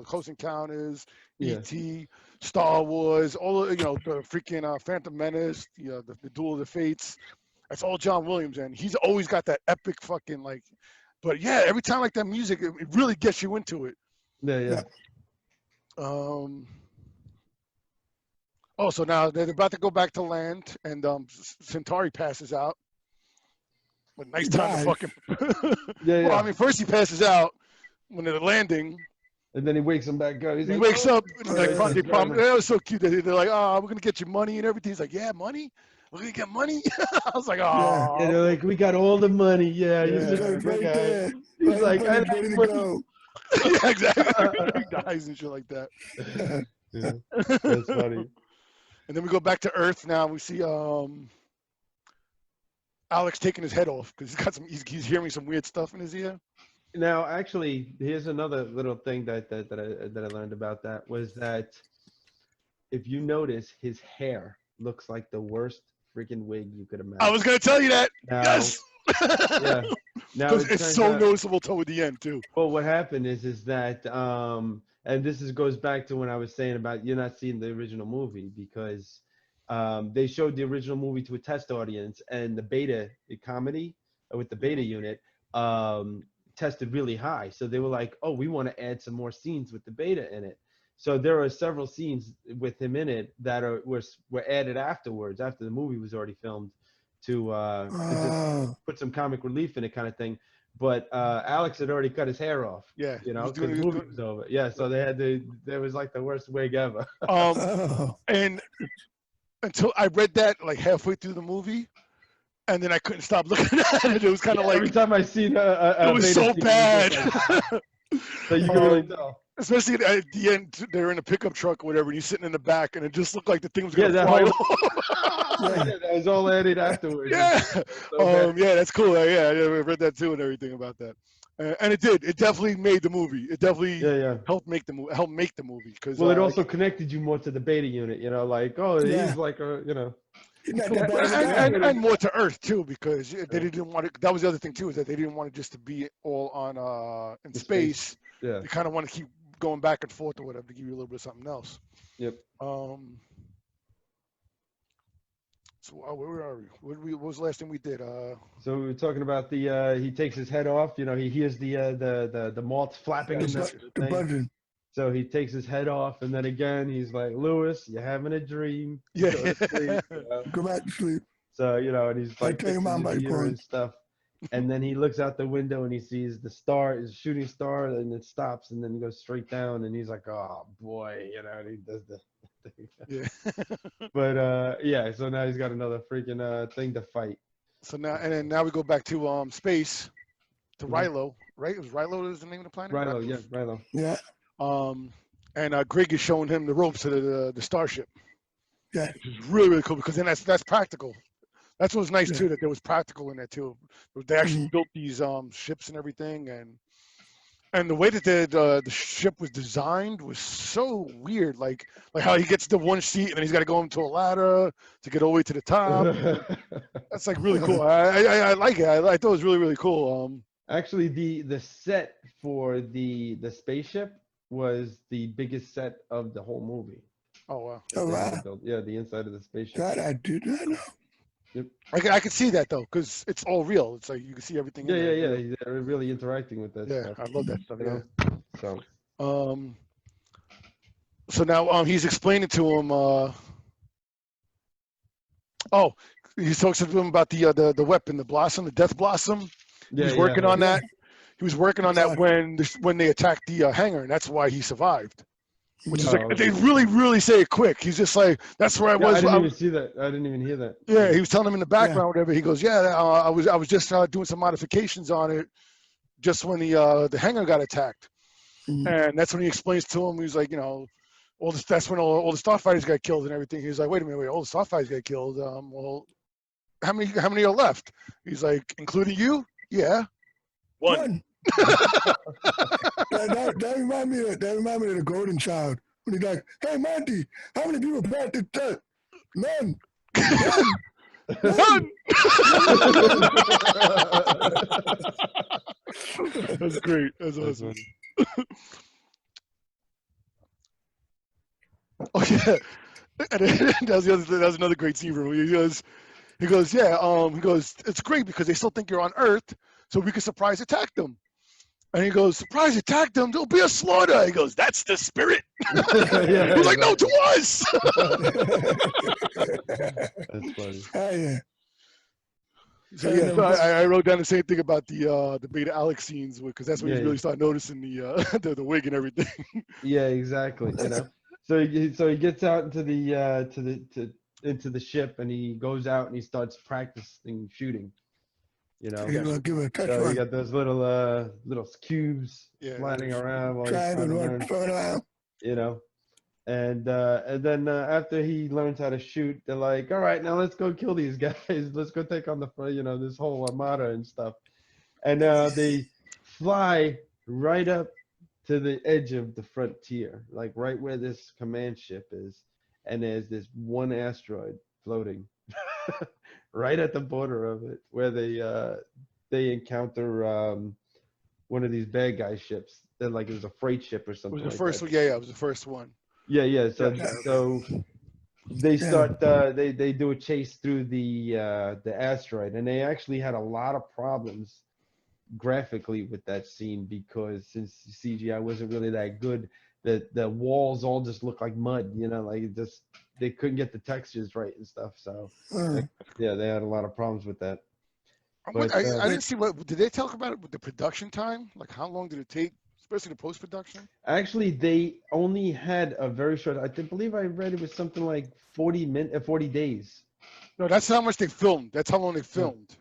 Close Encounters, E.T., Star Wars, all the freaking Phantom Menace, the Duel of the Fates. That's all John Williams, and he's always got that epic fucking like. But yeah, every time like that music, it really gets you into it. Yeah. Oh, so now they're about to go back to land, and Centauri passes out. But nice time to fucking. Well, I mean, first he passes out when they're landing. And then he wakes him back up. He wakes up. And that was so cute. They're like, "Oh, we're gonna get you money and everything." He's like, "Yeah, money. We're gonna get money." I was like, "Oh." Yeah, they're like, "We got all the money." Yeah, He's right there. He's like, "I ready to go." Yeah, exactly. He dies and shit like that. Yeah, that's funny. And then we go back to Earth. Now we see Alex taking his head off because he's hearing some weird stuff in his ear. Now, actually, here's another little thing that I learned about that was that if you notice, his hair looks like the worst freaking wig you could imagine. I was gonna tell you that. Now, yes. Yeah. Now it's so noticeable toward the end too. Well, what happened is that and this goes back to when I was saying about you're not seeing the original movie because they showed the original movie to a test audience and the comedy with the beta unit tested really high. So they were like, oh, we want to add some more scenes with the beta in it. So there are several scenes with him in it that were added afterwards, after the movie was already filmed, to put some comic relief in it, kind of thing. But Alex had already cut his hair off. Yeah, because the movie was over. Yeah, so there was like the worst wig ever. And until I read that like halfway through the movie. And then I couldn't stop looking at it. It was kind of like every time I seen it was so bad. So you can really tell. Especially at the end, they're in a pickup truck or whatever, and you're sitting in the back, and it just looked like the thing was going to fly off. That was all added afterwards. Yeah, yeah, that's cool. Yeah, I read that too and everything about that. And it did. It definitely made the movie. It definitely helped make the movie. Because it also connected you more to the beta unit. Like, he's like a and more to Earth too, because they didn't want it. That was the other thing too, is that they didn't want it just to be all on in space. Yeah, they kind of want to keep going back and forth or whatever to give you a little bit of something else. Yep. So where are we? What was the last thing we did? So we were talking about he takes his head off. He hears the moths flapping in the buzzing. So he takes his head off, and then again he's like, "Lewis, you're having a dream. Yeah. Go to sleep, Go back to sleep." So and he's like, tell your mom about and stuff. And then he looks out the window and he sees the shooting star, and it stops, and then he goes straight down, and he's like, "Oh boy," and he does the thing. Yeah. But so now he's got another freaking thing to fight. So now we go back to space to Rylo, right? It was Rylo is the name of the planet. Rylo, yeah, Rylo. Yeah. And Grig is showing him the ropes to the starship. Yeah. Which is really, really cool because then that's practical. That's what was nice too, that there was practical in there too. They actually built these ships and everything, and the way that the ship was designed was so weird. Like how he gets the one seat and then he's got to go into a ladder to get all the way to the top. That's like really cool. I like it. I thought it was really, really cool. Actually, the set for the spaceship was the biggest set of the whole movie. Oh wow. Oh, They had wow. to build, yeah, the inside of the spaceship. God, I did not know. I could see that though, because it's all real. It's like you can see everything. Yeah, in yeah, there. yeah. They're really interacting with that Yeah, stuff. I love that stuff. You Yeah. know? So So now he's explaining to him. Oh, he talks to him about the weapon, the blossom, the death blossom. yeah, He's yeah, working on Yeah. that. He was working on that when they attacked the hangar, and that's why he survived. Which is Oh, like okay. they really say it quick. He's just like, that's where I Yeah, was. I didn't even see that. I didn't even hear that. Yeah, he was telling him in the background, whatever. He goes, yeah, I was just doing some modifications on it, just when the hangar got attacked, and that's when he explains to him. He's like, you know, that's when all the starfighters got killed and everything. He's like, wait a minute, all the starfighters got killed. Well, how many are left? He's like, including you? Yeah, one. That remind me of the Golden Child when he's like, "Hey, Monty, how many people passed the test? None. One. That's great. That's awesome. Oh yeah, and that was another great scene from him. He goes, yeah. He goes, it's great because they still think you're on Earth, so we can surprise attack them. And he goes, surprise attack them, there'll be a slaughter. He goes, that's the spirit. Yeah, he's like, no, to us. That's funny. Oh, yeah. So yeah, so I wrote down the same thing about the Beta Alex scenes because that's when you really start noticing the wig and everything. Yeah, exactly. You know, so he gets out into into the ship and he goes out and he starts practicing shooting. You know, Give it a touch so run. you got those little cubes flying around while he's trying to learn. Around. You know, and then after he learns how to shoot, they're like, all right, now let's go kill these guys. Let's go take on this whole armada and stuff. And they fly right up to the edge of the frontier, like right where this command ship is, and there's this one asteroid floating right at the border of it, where they encounter one of these bad guy ships. They're like, it was a freight ship or something. It was the like first that. one. Yeah, it was the first one. Yeah. So they start they do a chase through the asteroid, and they actually had a lot of problems graphically with that scene because since CGI wasn't really that good, the walls all just look like mud, you know, like they couldn't get the textures right and stuff. So yeah, they had a lot of problems with that. But I didn't see did they talk about it with the production time? Like how long did it take, especially the post production? Actually, they only had a very short. I believe I read it was something like 40 days. No, that's how much they filmed. That's how long they filmed.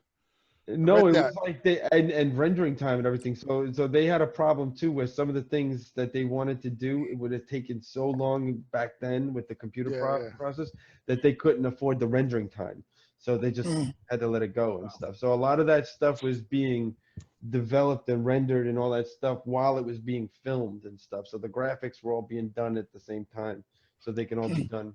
No, it was like and rendering time and everything. So they had a problem too, where some of the things that they wanted to do, it would have taken so long back then with the computer process that they couldn't afford the rendering time. So they just had to let it go and stuff. So a lot of that stuff was being developed and rendered and all that stuff while it was being filmed and stuff. So the graphics were all being done at the same time, so they can all be done,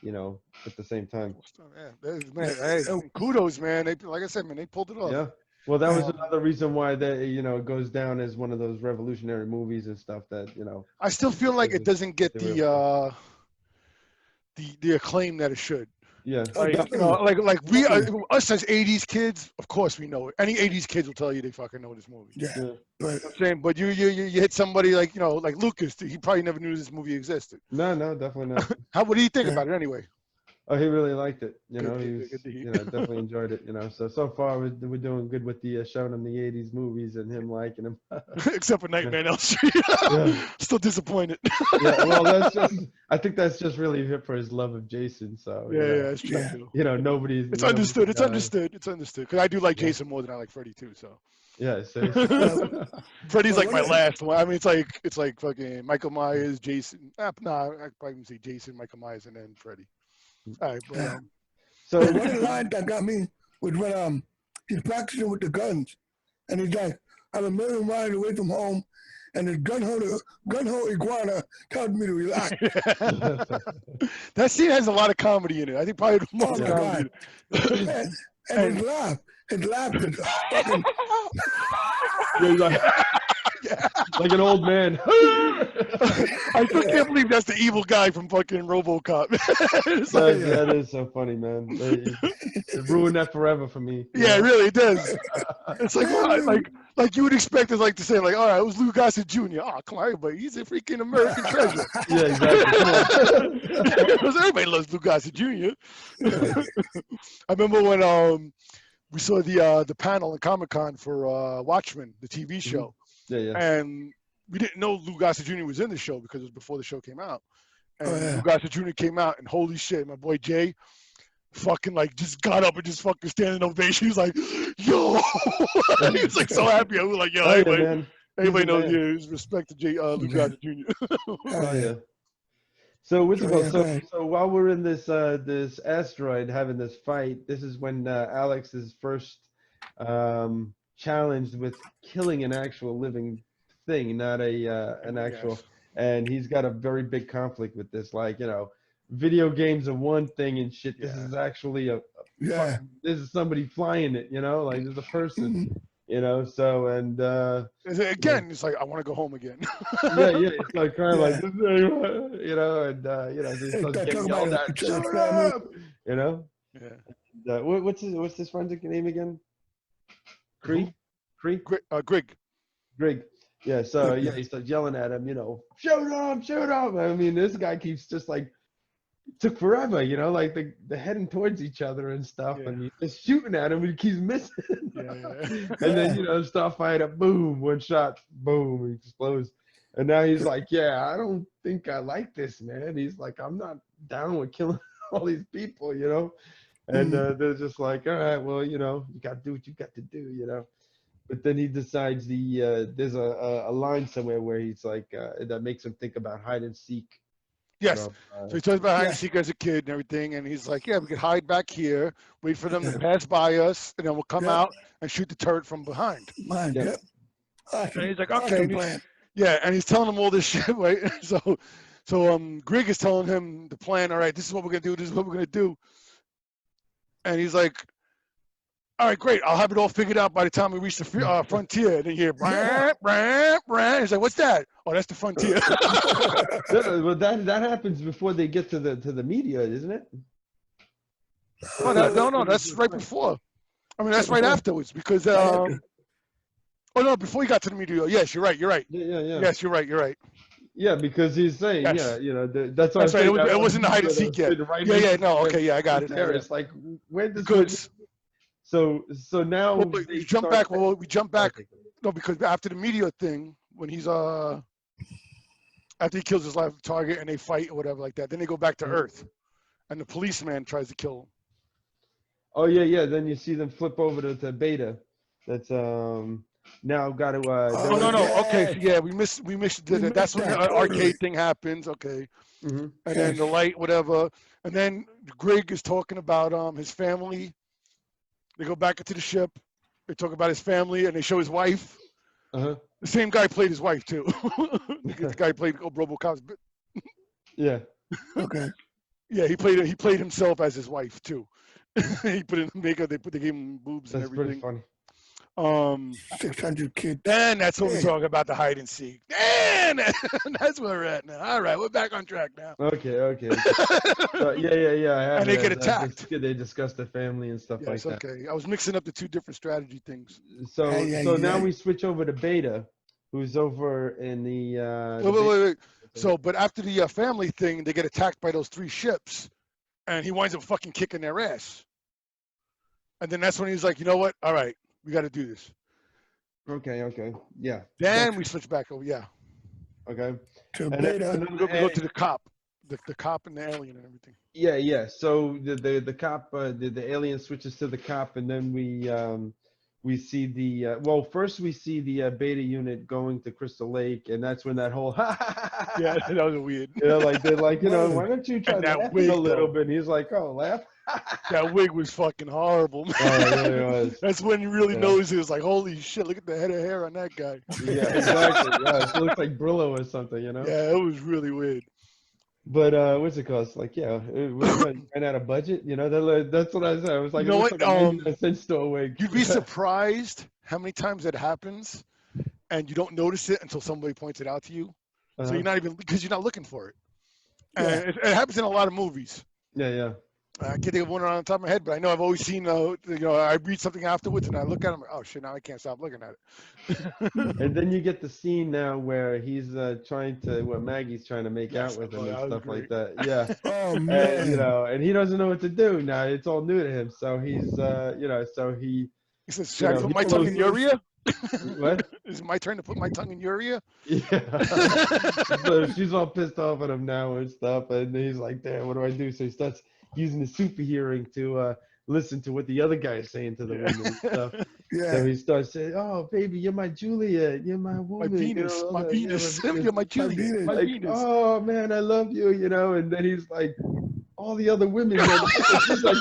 you know, at the same time. Yeah, man, kudos, man. They, like I said, man, they pulled it off. Yeah. Well, that was another reason why it goes down as one of those revolutionary movies and stuff that, you know. I still feel like it doesn't get the acclaim that it should. Yeah. Like, you know, like we us as '80s kids, of course we know it. Any '80s kids will tell you they fucking know this movie. Yeah. But I'm saying, but you hit somebody like, you know, like Lucas. He probably never knew this movie existed. No, definitely not. What do you think about it anyway? Oh, he really liked it. You know, Good. you know, definitely enjoyed it. You know, so far we're doing good with the showing him the '80s movies and him liking them. Except for Nightmare on Elm Street. Still disappointed. Yeah, well, I think that's just really for his love of Jason. So yeah, it's true. Too. You know, nobody's. It's understood. It's understood. It's understood. Because I do like Jason more than I like Freddy too. So. Yeah. So, Freddy's like my last one. I mean, it's like fucking Michael Myers, Jason. I probably would say Jason, Michael Myers, and then Freddy. All right, but, so one of the lines that got me was when he's practicing with the guns, and he's like, "I'm a million miles away from home, and the gun hole iguana tells me to relax." That scene has a lot of comedy in it. I think probably the most comedy. And his laugh, His laughter is fucking. Yeah, he's like, Yeah. like an old man. I still can't believe that's the evil guy from fucking RoboCop. It's like, That is so funny, man. It ruined that forever for me. you yeah, know? really, it does. It's like, well, like you would expect us like to say, like, all right, it was Lou Gossett Jr. Oh, come on, everybody, he's a freaking American treasure. Yeah, exactly. Come on. Because everybody loves Lou Gossett Jr. I remember when we saw the panel in Comic-Con for Watchmen, the TV show, Yeah. and we didn't know Lou Gossett Jr. was in the show because it was before the show came out. And Oh, yeah. Lou Gossett Jr. came out, and holy shit, my boy Jay fucking like just got up and just fucking standing ovation. He was like, yo, he was like so happy. I was like, yo, Oh, yeah, everybody, man. everybody He's the knows, man. yeah, his respect to Lou Gossett Jr. Oh, yeah. So what's it Oh, called? yeah, So while we're in this this asteroid having this fight, this is when Alex is first challenged with killing an actual living thing, not an actual. Yes. And he's got a very big conflict with this. Like, you know, video games are one thing and shit. This Yeah. is actually Yeah. this is somebody flying it. You know, like there's a person. Mhm. You know, so and Again, it's like I want to go home again. yeah, it's like kind of Yeah. like this, you know, and you know, he Hey, starts talk getting about yelled it, at. each other's Shut family. up! You know, Yeah. what's his forensic name again? Grig. Grig. Yeah, so yeah, he starts yelling at him. You know, shoot him! I mean, this guy keeps just like took forever. You know, like they're heading towards each other and stuff, Yeah. and he's just shooting at him, and he keeps missing. Yeah. And then, you know, Starfighter, boom, one shot, boom, he explodes. And now he's like, yeah, I don't think I like this, man. He's like, I'm not down with killing all these people, you know? And they're just like, all right, well, you know, you got to do what you got to do, you know? But then he decides there's a line somewhere where he's like, that makes him think about hide and seek. Yes. So he talks about hide Yeah. and seek as a kid and everything, and he's like, yeah, we could hide back here, wait for them to pass by us, and then we'll come Yeah. out and shoot the turret from behind. Mine, Yeah. yep. Awesome. And he's like, Awesome okay. And plan. yeah, and he's telling him all this shit, right? So Grig is telling him the plan. All right, this is what we're gonna do. This is what we're gonna do. And he's like, all right, great. I'll have it all figured out by the time we reach the frontier. And then you hear, brah, brah, brah. He's like, what's that? Oh, that's the frontier. Well, that happens before they get to the media, isn't it? No, that's right before. I mean, that's right afterwards because. Oh no, before he got to the media. Yes, you're right. Yeah. Yes, you're right. Yeah, because he's saying, Yes. yeah, you know, that's what That's right. I'm saying. It wasn't the hide and seek yet. Yeah. No, okay, yeah, I got it. There, it's like, where does Because so now well, they we jump start- back. Well, we jump back. No, because after the media thing, when he's after he kills his live target and they fight or whatever like that, then they go back to Earth, and the policeman tries to kill him. Oh yeah. Then you see them flip over to Beta. That's now got to. Oh no. Okay, so yeah, we missed. That's when the arcade thing happens. Okay, Mhm. and then the light, whatever, and then Grig is talking about his family. They go back into the ship. They talk about his family, and they show his wife. Uh-huh. The same guy played his wife too. The guy played RoboCop's. Yeah. Okay. Yeah, he played himself as his wife too. He put in makeup. They gave him boobs That's and pretty everything. funny. 600 kids. Then that's when we Hey. talk about the hide and seek. And that's where we're at now. All right, we're back on track now. Okay. So, yeah. I have And they it. get attacked. They discuss the family and stuff like Yes, that. okay. I was mixing up the two different strategy things. So Yeah. now we switch over to Beta, who's over in the. Wait. So, but after the family thing, they get attacked by those three ships, and he winds up fucking kicking their ass. And then that's when he's like, you know what? All right, we got to do this. Okay. Yeah. Then we switch back over. Yeah. Okay. To And Beta. then- We go to the cop, the cop and the alien and everything. Yeah. So the cop, the alien switches to the cop, and then we see the first we see the Beta unit going to Crystal Lake, and that's when that whole Yeah, that was weird. you know, like they're like, you know, why don't you try And that laughing wig, a little though. bit? And he's like, oh, laugh. That wig was fucking horrible. Man. Oh, it really was. That's when you really Yeah. notice it was like, holy shit, look at the head of hair on that guy. Yeah, exactly. Yeah, it looks like Brillo or something, you know. Yeah, it was really weird. But what's it called? It's like, yeah, we ran out of budget. You know, that's what I said. I was like, You it know looks what? like a 99-cent store wig. You'd be surprised how many times that happens, and you don't notice it until somebody points it out to you. So Uh-huh. you're not even because you're not looking for it. Yeah. And it happens in a lot of movies. Yeah, yeah. I can't think of one on the top of my head, but I know I've always seen. I read something afterwards, and I look at them. Oh shit! Now I can't stop looking at it. And then you get the scene now where he's where Maggie's trying to make Yes, out with I him thought and that was stuff like great. that. Yeah. Oh And, man. you know, and he doesn't know what to do now. It's all new to him. So he's, so he, He says, you "Should I know, put he my tongue blows in your ear? what? Is it my turn to put my tongue in your ear?" Yeah. So she's all pissed off at him now and stuff, and he's like, "Damn, what do I do?" So he starts using the super hearing to listen to what the other guy is saying to the woman and stuff. So Yeah. he starts saying, "Oh, baby, you're my Juliet, you're my My woman, Venus, you know, my yeah, Venus, my Venus." you're my Juliet, Venus. my Like, Venus. oh man, I love you, you know. And then he's like, all the other women, man. She's like,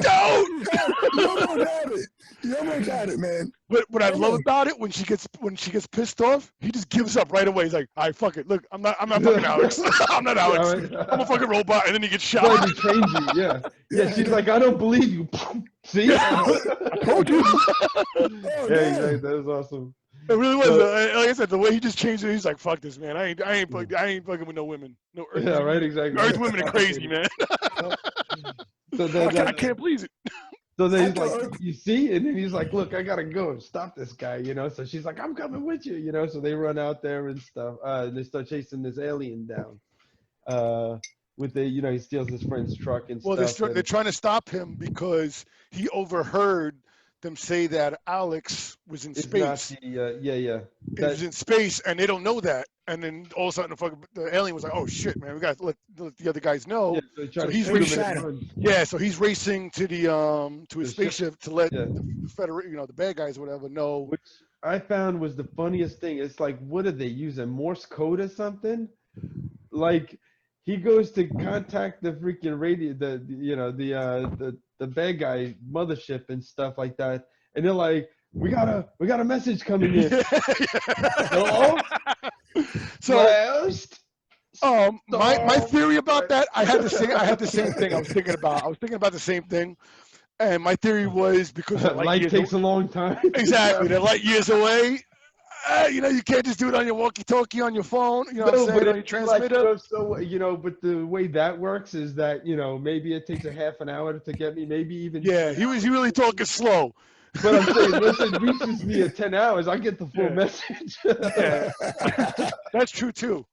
Don't. You almost had it. You almost had it, man. But what I love Almost. about it when she gets pissed off, he just gives up right away. He's like, "All right, fuck it. Look, I'm not fucking Alex. I'm not Alex. I'm a fucking robot." And then he gets shot. Glad he trained you, yeah. Yeah, she's like, I don't believe you. See? I told you. Oh, Yeah, damn. exactly. That was awesome. It really was. So- Like I said, the way he just changed it, he's like, "Fuck this, man. I ain't fucking with no women. No earth, Yeah, right, exactly. earth women are crazy, man. So then, I can't please it." so then he's I like, thought- you see? And then he's like, look, I gotta go. Stop this guy, you know? So she's like, I'm coming with you, you know? So they run out there and stuff. They start chasing this alien down. With the, you know, he steals his friend's truck and Well, stuff. they're trying to stop him because he overheard them say that Alex was in It's space. not the, yeah. He was in space, and they don't know that. And then all of a sudden, the alien was like, "Oh shit, man, we got to let the other guys know." Yeah, so, they try So to he's shoot him racing. and it runs. Yeah, so he's racing to the to his The ship. spaceship to let Yeah. the bad guys or whatever know. Which I found was the funniest thing. It's like, what did they use? A Morse code or something? Like, he goes to contact the freaking radio, the bad guy mothership and stuff like that, and they're like, we got a message coming in. Hello? So Last my theory about that, I had the same thing. I was thinking about the same thing, and my theory was because they're light takes a long time. exactly, they're light years away. You can't just do it on your walkie-talkie on your phone. You know what I'm saying? On your transmitter. But the way that works is that, maybe it takes a half an hour to get me, maybe even. Yeah, he really talking slow. But I'm saying, once it reaches me at 10 hours, I get the full Yeah. message. Yeah. That's true too.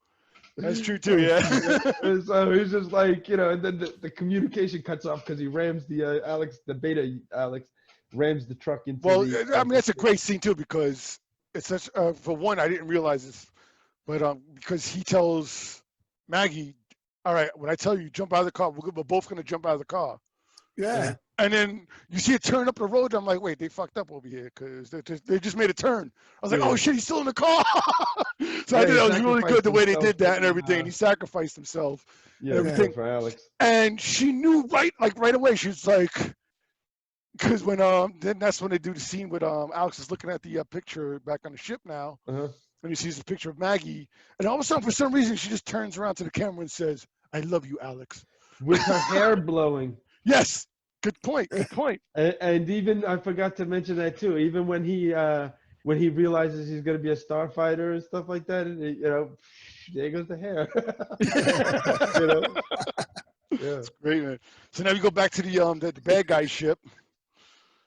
Yeah. And so he's just like, and then the communication cuts off because he rams the beta Alex rams the truck into Well, the. I mean, that's a great scene too because it's such. For one, I didn't realize this, but because he tells Maggie, "All right, when I tell you jump out of the car, we're both gonna jump out of the car." Yeah. And then you see it turn up the road. I'm like, wait, they fucked up over here because they just made a turn. I was like, oh shit, he's still in the car. So I Yeah, think he that was really good the way they sacrificed did that and himself everything. and, He sacrificed himself. Yeah, everything. for Alex. And she knew right away. She was like, because when then that's when they do the scene with Alex is looking at the picture back on the ship now, Uh-huh. and he sees the picture of Maggie, and all of a sudden for some reason she just turns around to the camera and says, "I love you, Alex." With her hair blowing. Yes. Good point. And even I forgot to mention that too. Even when he realizes he's gonna be a starfighter and stuff like that, and there goes the hair. Yeah. It's great, man. So now we go back to the bad guy ship.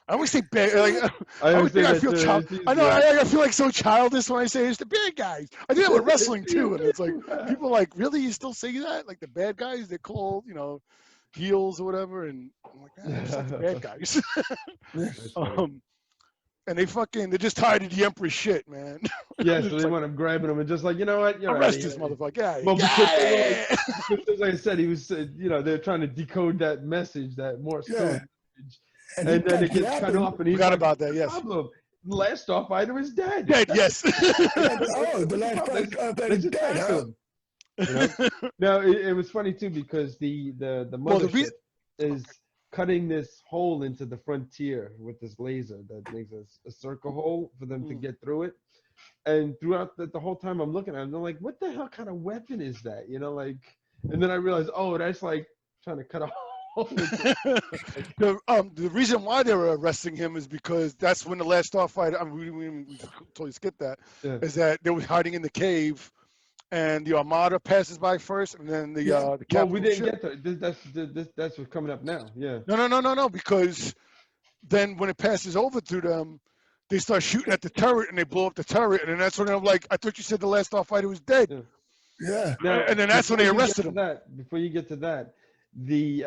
I always say bad. Like, I always think I feel child. I know. I feel like so childish when I say it's the bad guys. I do that with wrestling too, and it's like people are like, really, you still say that? Like the bad guys, they're called, heels or whatever, and I'm like, it's not the bad guys. And they're just tired of the Emperor's shit, man. Yeah, so they want him grabbing him and just like, you know what? You're arrest this motherfucker. Yeah. Well, because like I said, he was, they're trying to decode that message, that Morse code message, and then it gets cut off, and he forgot about that. Yes. Problem. The Last Starfighter is dead. Dead. Yes. The Last Starfighter is dead. Huh? Now it was funny too because the mothership is cutting this hole into the frontier with this laser that makes a circle hole for them to get through it. And throughout the whole time I'm looking at him, I'm like, what the hell kind of weapon is that? You know, like, and then I realized, oh, that's like trying to cut a hole. The reason why they were arresting him is because that's when the Last Starfighter. I mean, we totally skipped that. Yeah. Is that they were hiding in the cave, and the Armada passes by first, and then the Well, capital we didn't ship. get to that's what's coming up now. Yeah. No, because then when it passes over to them, they start shooting at the turret and they blow up the turret, and then that's when I'm like, I thought you said the Last Starfighter was dead. Yeah. Yeah. Now, And then that's when they arrested him. Before you get to that, the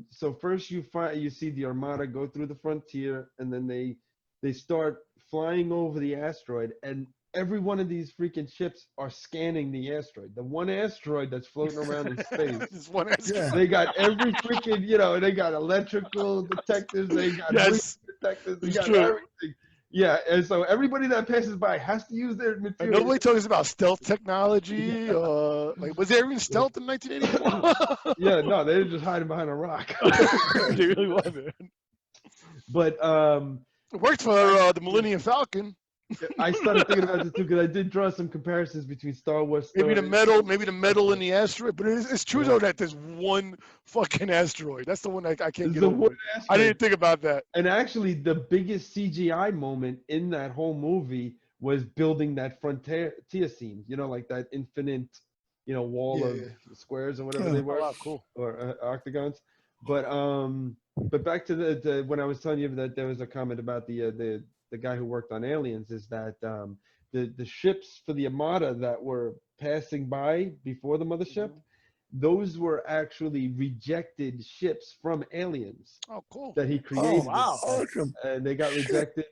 so first you see the Armada go through the frontier, and then they start flying over the asteroid, and every one of these freaking ships are scanning the asteroid. The one asteroid that's floating around in space. This one asteroid. Yeah. They got every freaking, you know, they got electrical detectors, they got Yes, detectors, they it's got true. everything. Yeah, and so everybody that passes by has to use their And material. nobody talks about stealth technology. Like, was there even stealth in 1984? Yeah, no, they were just hiding behind a rock. They really wasn't. But It worked for the Millennium Falcon. I started thinking about this too because I did draw some comparisons between Star Wars. Maybe the stories. metal in the asteroid. But it's true though that there's one fucking asteroid. That's the one I can't It's get the over. one I asteroid. didn't think about that. And actually, the biggest CGI moment in that whole movie was building that frontier scene. You know, like that infinite, you know, wall of squares or whatever Yeah. they were, Oh, wow, cool. or octagons. But back to the when I was telling you that there was a comment about the guy who worked on Aliens, is that the ships for the Armada that were passing by before the mothership, those were actually rejected ships from Aliens Oh, cool. that he created. wow. Awesome. And they got Shit. rejected,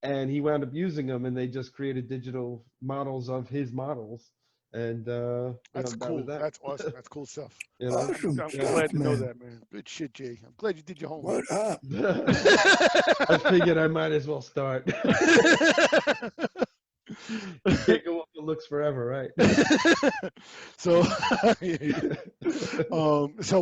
and he wound up using them, and they just created digital models of his models. And That's that cool. was that. That's awesome. That's cool stuff. You know? Awesome I'm stuff, glad to know man. that, man. Good shit, Jay. I'm glad you did your homework. What up? I figured I might as well start. You can't go off the looks forever, right? So,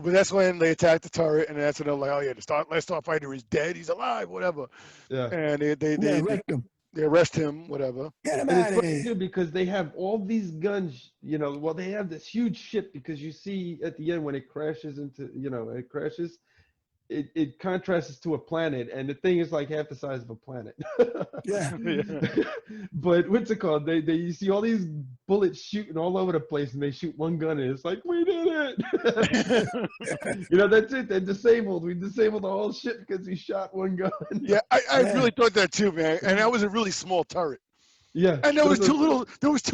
but that's when they attacked the turret, and that's when they're like, oh yeah, Last Starfighter is dead. He's alive, whatever. Yeah. And Yeah, wreck them. they arrest him, whatever. Get him And out it's of funny here. too because they have all these guns, you know. Well, they have this huge ship because you see at the end when it crashes into, you know, it contrasts to a planet, and the thing is like half the size of a planet. Yeah. But what's it called? You see all these bullets shooting all over the place, and they shoot one gun, and it's like, we did it. You know, that's it. They're disabled. We disabled the whole ship because he shot one gun. Yeah, I really thought that too, man. And that was a really small turret. Yeah. And there was two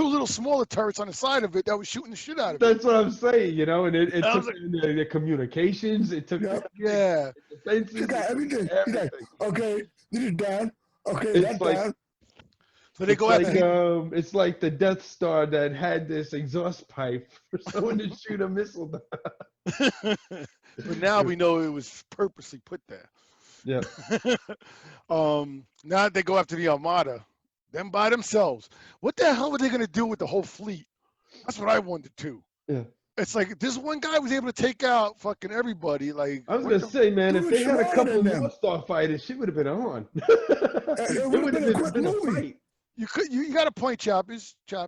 little smaller turrets on the side of it that was shooting the shit out of it. That's what I'm saying, you know, and it I took was the communications, it took Yeah. the defenses, You got everything. He's like, okay, this is down. Okay, It's that's like- down. So they It's go like, after it's like the Death Star that had this exhaust pipe for someone to shoot a missile down. But now we know it was purposely put there. Yeah. Now they go after the Armada, them by themselves. What the hell are they gonna do with the whole fleet? That's what I wondered too. Yeah. It's like this one guy was able to take out fucking everybody. Like I was what gonna the- say, man, He if was they had a smarter couple than more starfighters, she would have been on. It would've been a quick been a movie. fight. you got a point, Choppers. What was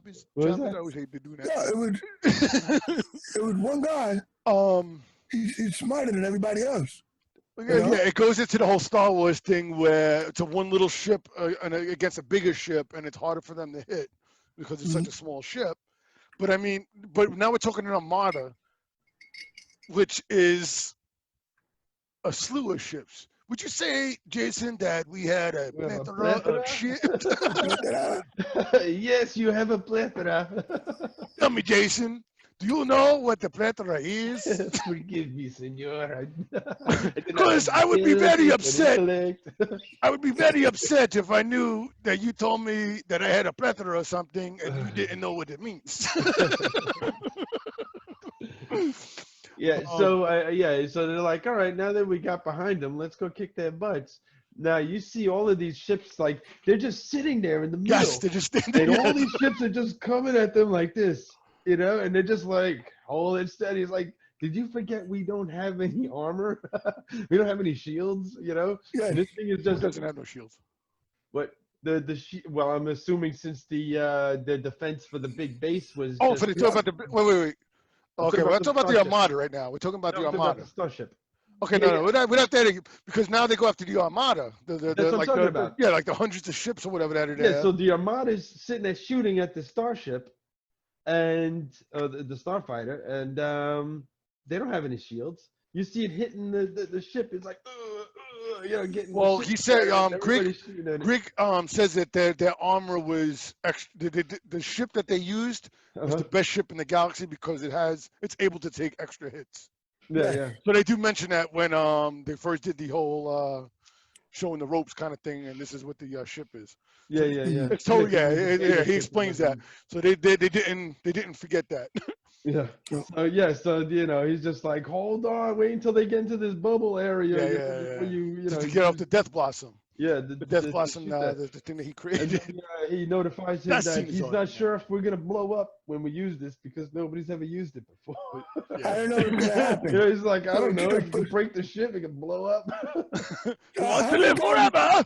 Choppers that? always hate to do Yeah, that. it was one guy. He's smarter than everybody else. Yeah, it goes into the whole Star Wars thing where it's a one little ship and against a bigger ship, and it's harder for them to hit because it's such a small ship. But I mean, now we're talking an Armada, which is a slew of ships. Would you say, Jason, that we had a We have a plethora plethora? of ships? Yes, you have a plethora. Tell me, Jason, do you know what the plethora is? Forgive me, senor. Because I would be very upset. I would be very upset if I knew that you told me that I had a plethora or something and you didn't know what it means. Yeah, so they're like, all right, now that we got behind them, let's go kick their butts. Now you see all of these ships, like they're just sitting there in the middle. Yes, they're just standing and all there. these ships are just coming at them like this, you know, and they're just like, hold it steady. It's like, did you forget we don't have any armor? We don't have any shields, you know? Yeah. And this thing is It just doesn't have no shields. what well, I'm assuming since the defense for the big base was. Oh, just, for the talk about the wait. Okay, we're talking about the Starship. Armada right now. We're talking about No, the I'm talking about Armada. the Starship. Okay, Yeah, no, we're not there because now they go after the Armada. That's what I'm talking about. Yeah, like the hundreds of ships or whatever that are Yeah, there. so the Armada's sitting there shooting at the Starship, and the Starfighter, and they don't have any shields. You see it hitting the ship. It's like, getting. Well, the ship he said, together, and Grig everybody's shooting at it. says that their armor was extra. The ship that they used was the best ship in the galaxy because it's able to take extra hits. Yeah. So they do mention that when they first did the whole showing the ropes kind of thing, and this is what the ship is. Yeah. It's totally he explains that. So they didn't forget that. Yeah. So he's just like, hold on, wait until they get into this bubble area. Before you Just to get off the Death Blossom. Yeah, The Death Blossom, the thing that he created. And then, he notifies him that he's not sure if we're gonna blow up when we use this because nobody's ever used it before. I don't know what's gonna happen. He's like, I don't know. If you break the ship, it can blow up. He wants to live forever.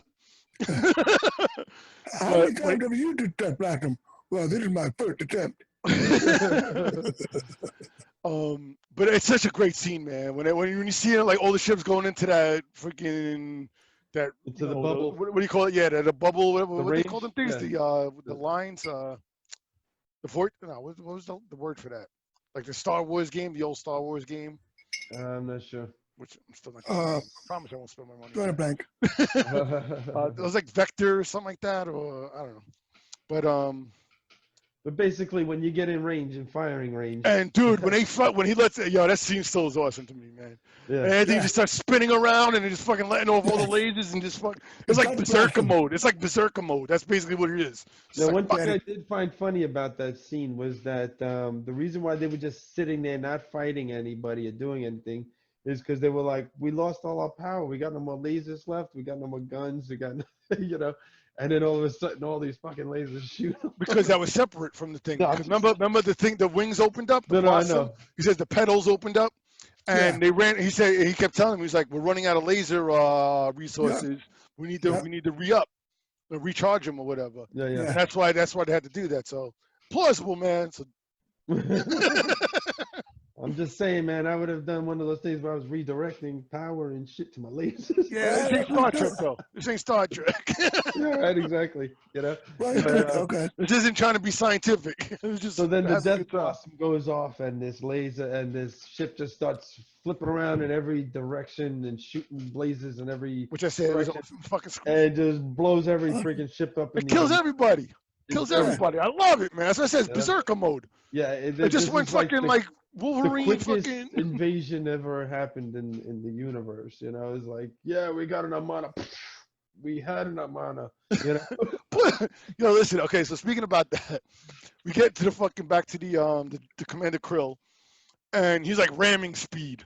How many times have you used the Death Blossom? Well, this is my first attempt. But it's such a great scene, man. When you see it, like all the ships going into that freaking into the bubble. What do you call it? Yeah, the bubble. What do they call them things? Yeah. The lines. The fort. No, what was the word for that? Like the Star Wars game, the old Star Wars game. I'm not sure. Which I'm still not. I promise I won't spend my money. Go to blank. It was like Vector or something like that, or I don't know. But basically, when you get in range and firing range. And dude, when he lets that scene still is awesome to me, man. Yeah. And he just starts spinning around and just fucking letting off all the lasers and just it's like berserker mode. It's like berserker mode. That's basically what it is. Now, like, one thing I did find funny about that scene was that the reason why they were just sitting there not fighting anybody or doing anything is because they were like, we lost all our power. We got no more lasers left. We got no more guns. We got, And then all of a sudden, all these fucking lasers shoot. Because that was separate from the thing. Because remember the thing, the wings opened up. No, I know. He says the petals opened up, and they ran. He kept telling me, he's like, we're running out of laser resources. Yeah. We need to re-up, or recharge them or whatever. Yeah. And that's why they had to do that. So plausible, man. So. I'm just saying, man, I would have done one of those things where I was redirecting power and shit to my lasers. Yeah, this ain't Star Trek, though. This ain't Star Trek. Yeah, right, exactly. Okay. This isn't trying to be scientific. Just so then the Death Blossom goes off, and this laser and this ship just starts flipping around in every direction and shooting blazes in every. Which I said was fucking. And just blows every freaking ship up. It kills everybody. Kills everybody. I love it, man. That's what I said. It's berserker mode. Yeah, it just went fucking like Wolverine. The quickest invasion ever happened in the universe. It's like, yeah, we got an Armada. We had an Armada. Listen. Okay, so speaking about that, we get to the fucking back to the Commander Krill, and he's like ramming speed.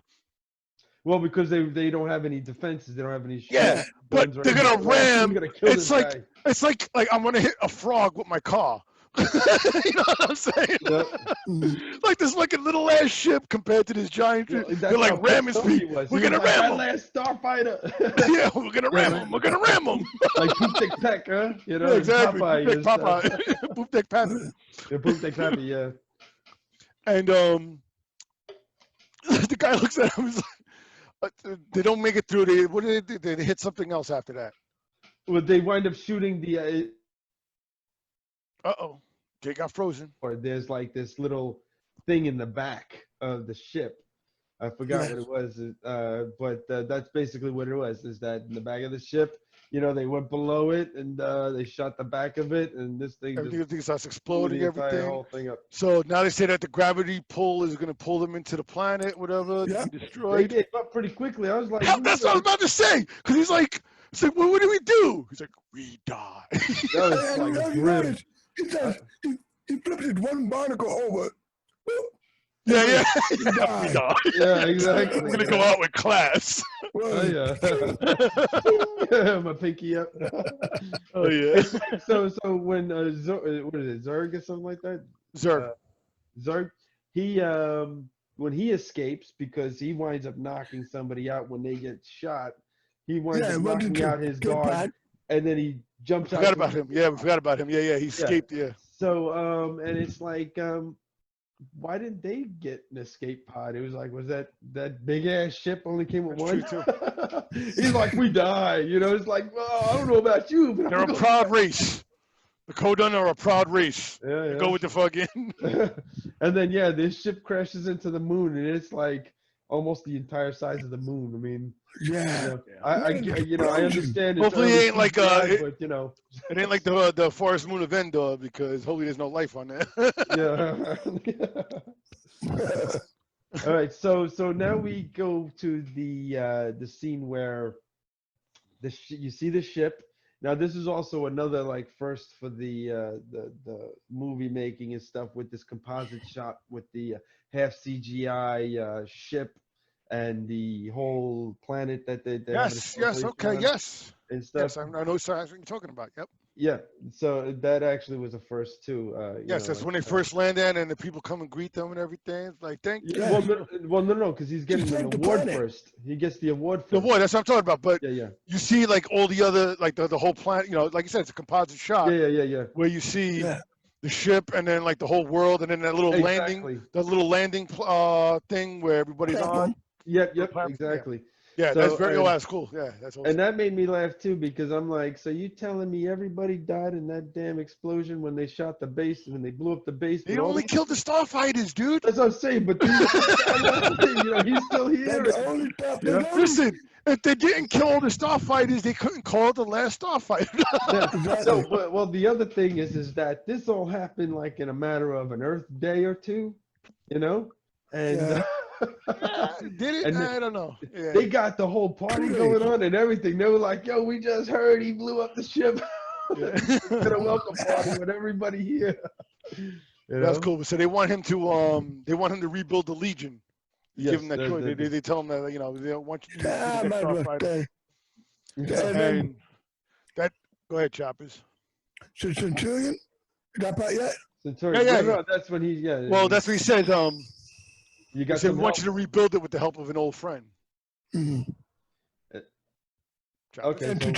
Well, because they don't have any defenses, they don't have any. Yeah, but they're gonna ram. It's like I'm gonna hit a frog with my car. You know what I'm saying? Yep. Like this fucking little ass ship compared to this giant. They're like ramming speed. We're gonna ram them. Last Starfighter. Yeah, we're gonna ram them. We're gonna ram them. Like Poop Dick Peck, huh? Yeah, exactly. Poop Dick Pappy. Yeah, Poop Dick Pappy, yeah. And the guy looks at him. He's like, they don't make it through. What did they do? They hit something else after that. Well, they wind up shooting the. Uh-oh. Jay got frozen. Or there's like this little thing in the back of the ship. I forgot what it was, but that's basically what it was, is that in the back of the ship, they went below it and they shot the back of it, and this thing everything starts exploding, everything. Whole thing up. So now they say that the gravity pull is going to pull them into the planet, whatever, to be destroyed. They gave up pretty quickly. I was like, that's what I was about to say, because he's like, well, what do we do? He's like, we die. That was like grim. He says he flips it one barnacle over. Yeah. Yeah, exactly. I'm gonna go out with class. Yeah. My pinky up. Oh yeah. So when what is it, Zerg or something like that? Zerg. He when he escapes, because he winds up knocking somebody out when they get shot. He winds up knocking out his guard, and then he jumps out. Forgot about him. Yeah, we forgot about him. Yeah, he escaped. Yeah. So and it's like why didn't they get an escape pod? It was like, was that big ass ship only came with That's one? true, He's like, we die. You know, it's like, well, I don't know about you, but They're a proud race. The Kodan are a proud race. Yeah, They go with the fucking. And then this ship crashes into the moon, and it's like almost the entire size of the moon. I mean, Yeah. I understand. It's Hopefully, early it ain't like CGI, but it ain't like the Forest Moon of Endor, because hopefully there's no life on there. yeah. All right, so now we go to the scene where you see the ship. Now this is also another like first for the movie making and stuff, with this composite shot with the half CGI ship and the whole planet that they yes, okay, yes. and stuff. Yes, I know what you're talking about. Yep. Yeah, so that actually was a first too. Yes, that's when they first land in, and the people come and greet them and everything. It's like, thank you. Yeah. No, because he's getting an award first. He gets the award first. The award, that's what I'm talking about. But yeah. You see, like all the other, like the whole planet. You know, like you said, it's a composite shot. Yeah. Where you see the ship, and then like the whole world, and then that little landing thing where everybody's on. Yep, exactly. Yeah, so, that's very. That's cool. Yeah, that's awesome. And that made me laugh too, because I'm like, so you telling me everybody died in that damn explosion when they shot the base, when they blew up the base? They only killed the Starfighters, dude. That's what I'm saying. But he's still here. Listen, if they didn't kill all the Starfighters, they couldn't call it the Last Starfighter. Well, the other thing is that this all happened like in a matter of an Earth day or two, and. Did it? I don't know. Yeah. They got the whole party going on and everything. They were like, "Yo, we just heard he blew up the ship." Got a welcome party with everybody here. That's cool. So they want him to rebuild the Legion. Give him that choice. They tell him that they don't want you to be the Starfighter. And that. Go ahead, Choppers. So Centurion, got that yet? Centurion. Yeah. No, that's when he. Yeah. Well, that's what he says. You got he want you to rebuild it with the help of an old friend. Mm-hmm. Okay. I'll take a big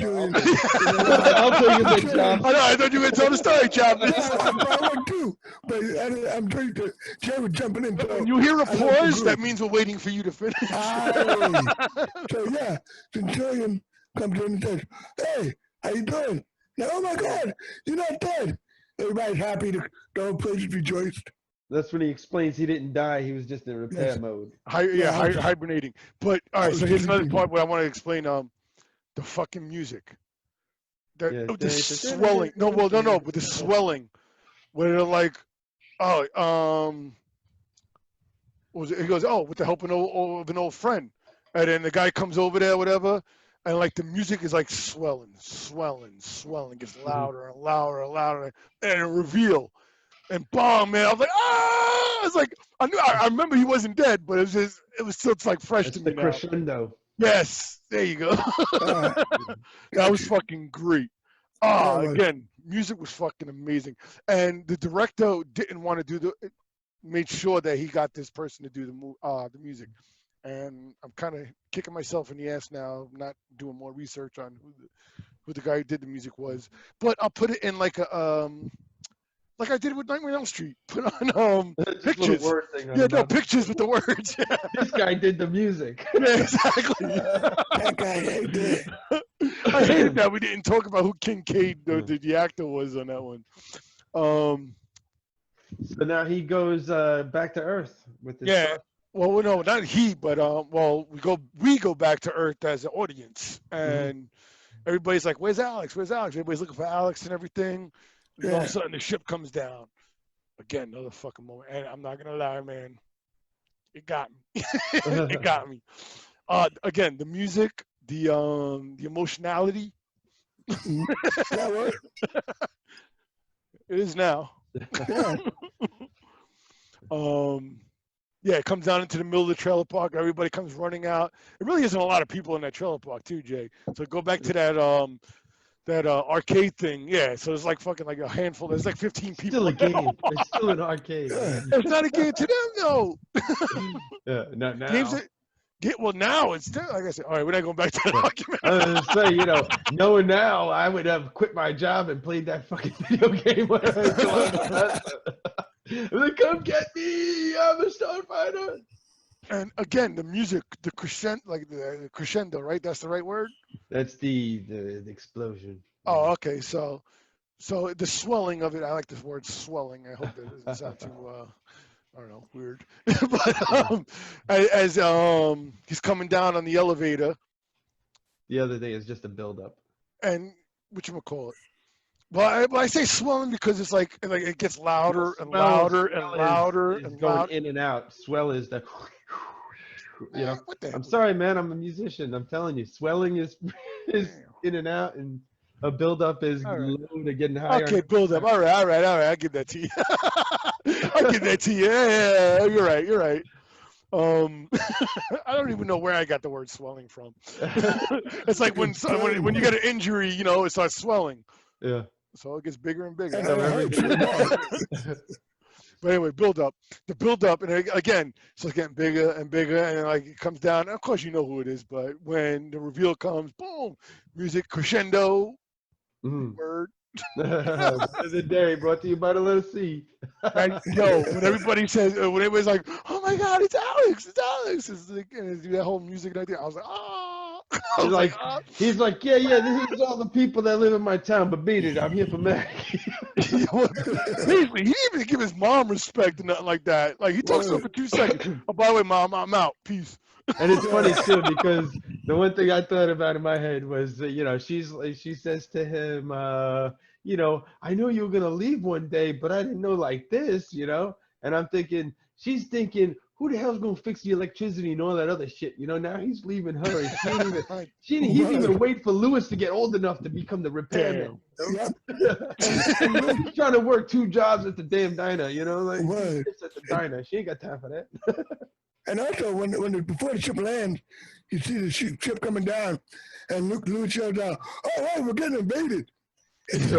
job. I thought you were going to tell the story, Chop. I would too, but I'm trying to. Jay was jumping in. When you hear a pause, that means we're waiting for you to finish. So Centurion comes in and says, "Hey, how you doing?" Now, oh my God, you're not dead. Everybody's happy. The whole place is rejoiced. That's when he explains he didn't die. He was just in repair mode. Hibernating. But all right, so here's another part where I want to explain the fucking music. The swelling. No, but the swelling, where they're like, what was it? He goes, with the help of an old friend, and then the guy comes over there, whatever, and like the music is like swelling, gets louder and louder and louder, and a reveal. And bomb, man! I was like, ah! It's like I remember he wasn't dead, but it was still like fresh to me now. Crescendo. Yes, there you go. That was fucking great. Again, music was fucking amazing, and the director didn't want to made sure that he got this person to do the music, and I'm kind of kicking myself in the ass now, not doing more research on who the guy who did the music was, but I'll put it in like a like I did with Nightmare on Elm Street. Put on pictures. Pictures with the words. This guy did the music. Yeah, exactly. That guy hated it. I hated that we didn't talk about who Kincaid, the actor, was on that one. So now he goes back to Earth with this. Yeah. Well, no, not he, but we go back to Earth as an audience, and everybody's like, "Where's Alex? Where's Alex?" Everybody's looking for Alex and everything. And all of a sudden, the ship comes down. Again, another fucking moment. And I'm not going to lie, man. It got me. It got me. Again, the music, the emotionality. It is now. It comes down into the middle of the trailer park. Everybody comes running out. It really isn't a lot of people in that trailer park, too, Jay. So go back to that arcade thing, so it's like fucking like a handful. There's like 15 people. Still a game. It's still an arcade. It's not a game to them, though. Not now. Well, now it's still, like I said. All right, we're not going back to the document. I was gonna say, knowing now, I would have quit my job and played that fucking video game when I was still on the bus. Like, come get me! I'm a Starfighter. And again, the music, the crescendo, the crescendo, right? That's the right word. That's the explosion. Oh, okay. So the swelling of it. I like this word swelling. I hope that doesn't sound too, I don't know, weird. But as he's coming down on the elevator. The other day is just a build-up. And whatchamacallit? Well, I say swelling because it's like it gets louder and louder and louder and going louder. in and out. Swell is the. What the I'm sorry, man. I'm a musician. I'm telling you, swelling is in and out, and a build-up is low to getting higher. Okay, build up. All right. I'll give that to you. I'll give that to you. Yeah, you're right. I don't even know where I got the word swelling from. It's like when you get an injury, it starts swelling. Yeah. So it gets bigger and bigger. But anyway, build up. The build up, and again, so it's getting bigger and bigger, and like it comes down. And of course, you know who it is, but when the reveal comes, boom, music crescendo. Word. Legendary, brought to you by the Little C. Right? Yo, when everybody's like, "Oh my God, it's Alex! It's like, and it's that whole music right there. I was like, "Ah!" He's like, yeah, this is all the people that live in my town, but beat it, I'm here for Mac. He didn't even give his mom respect or nothing like that. Like he talks to her for 2 seconds. Oh, by the way, Mom, I'm out. Peace. And it's funny too because the one thing I thought about in my head was, she says to him, I know you were gonna leave one day, but I didn't know like this, And I'm thinking, she's thinking, who the hell's gonna fix the electricity and all that other shit? Now he's leaving her, and he didn't even wait for Lewis to get old enough to become the repairman. He's trying to work 2 jobs at the damn diner, It's at the diner. She ain't got time for that. And also, before the ship lands, you see the ship coming down, and Lewis yells out, "Oh, we're getting invaded!" It's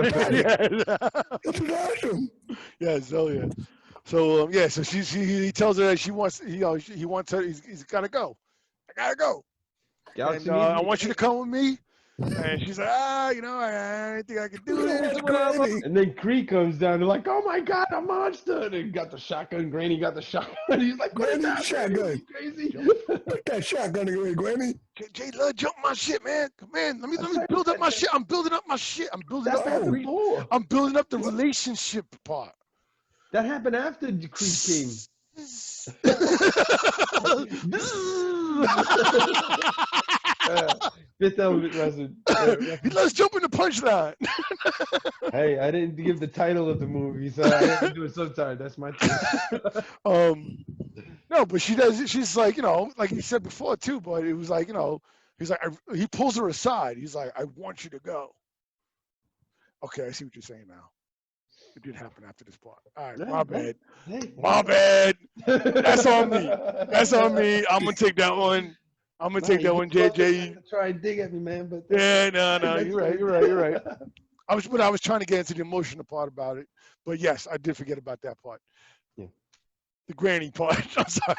awesome. Yeah, so yeah. So so he tells her that he wants her. He's gotta go. I gotta go. And, I want you to come with me. And she's like, I don't think I can do this. Whatever. And then Grig comes down. They're like, oh my God, a monster! And they got the shotgun. Granny got the shotgun. He's like, Granny, that shotgun. Crazy. Put that shotgun away, Granny. Jay, jump my shit, man. Come in. Let me build up my shit. I'm building up my shit. I'm building up the relationship part. That happened after Grig came. Fifth Element resident. Let's jump in the punchline. Hey, I didn't give the title of the movie, so I have to do it sometime. That's my thing. No, but she does. She's like, like you said before too. But it was like, he's like, he pulls her aside. He's like, I want you to go. Okay, I see what you're saying now. It did happen after this part. All right, my bad. My bad. That's on me. I'm gonna take that one. Take that one, JJ. Try and dig at me, man. But yeah, no, you're right. I was trying to get into the emotional part about it, but yes, I did forget about that part. Yeah. The granny part. I'm sorry.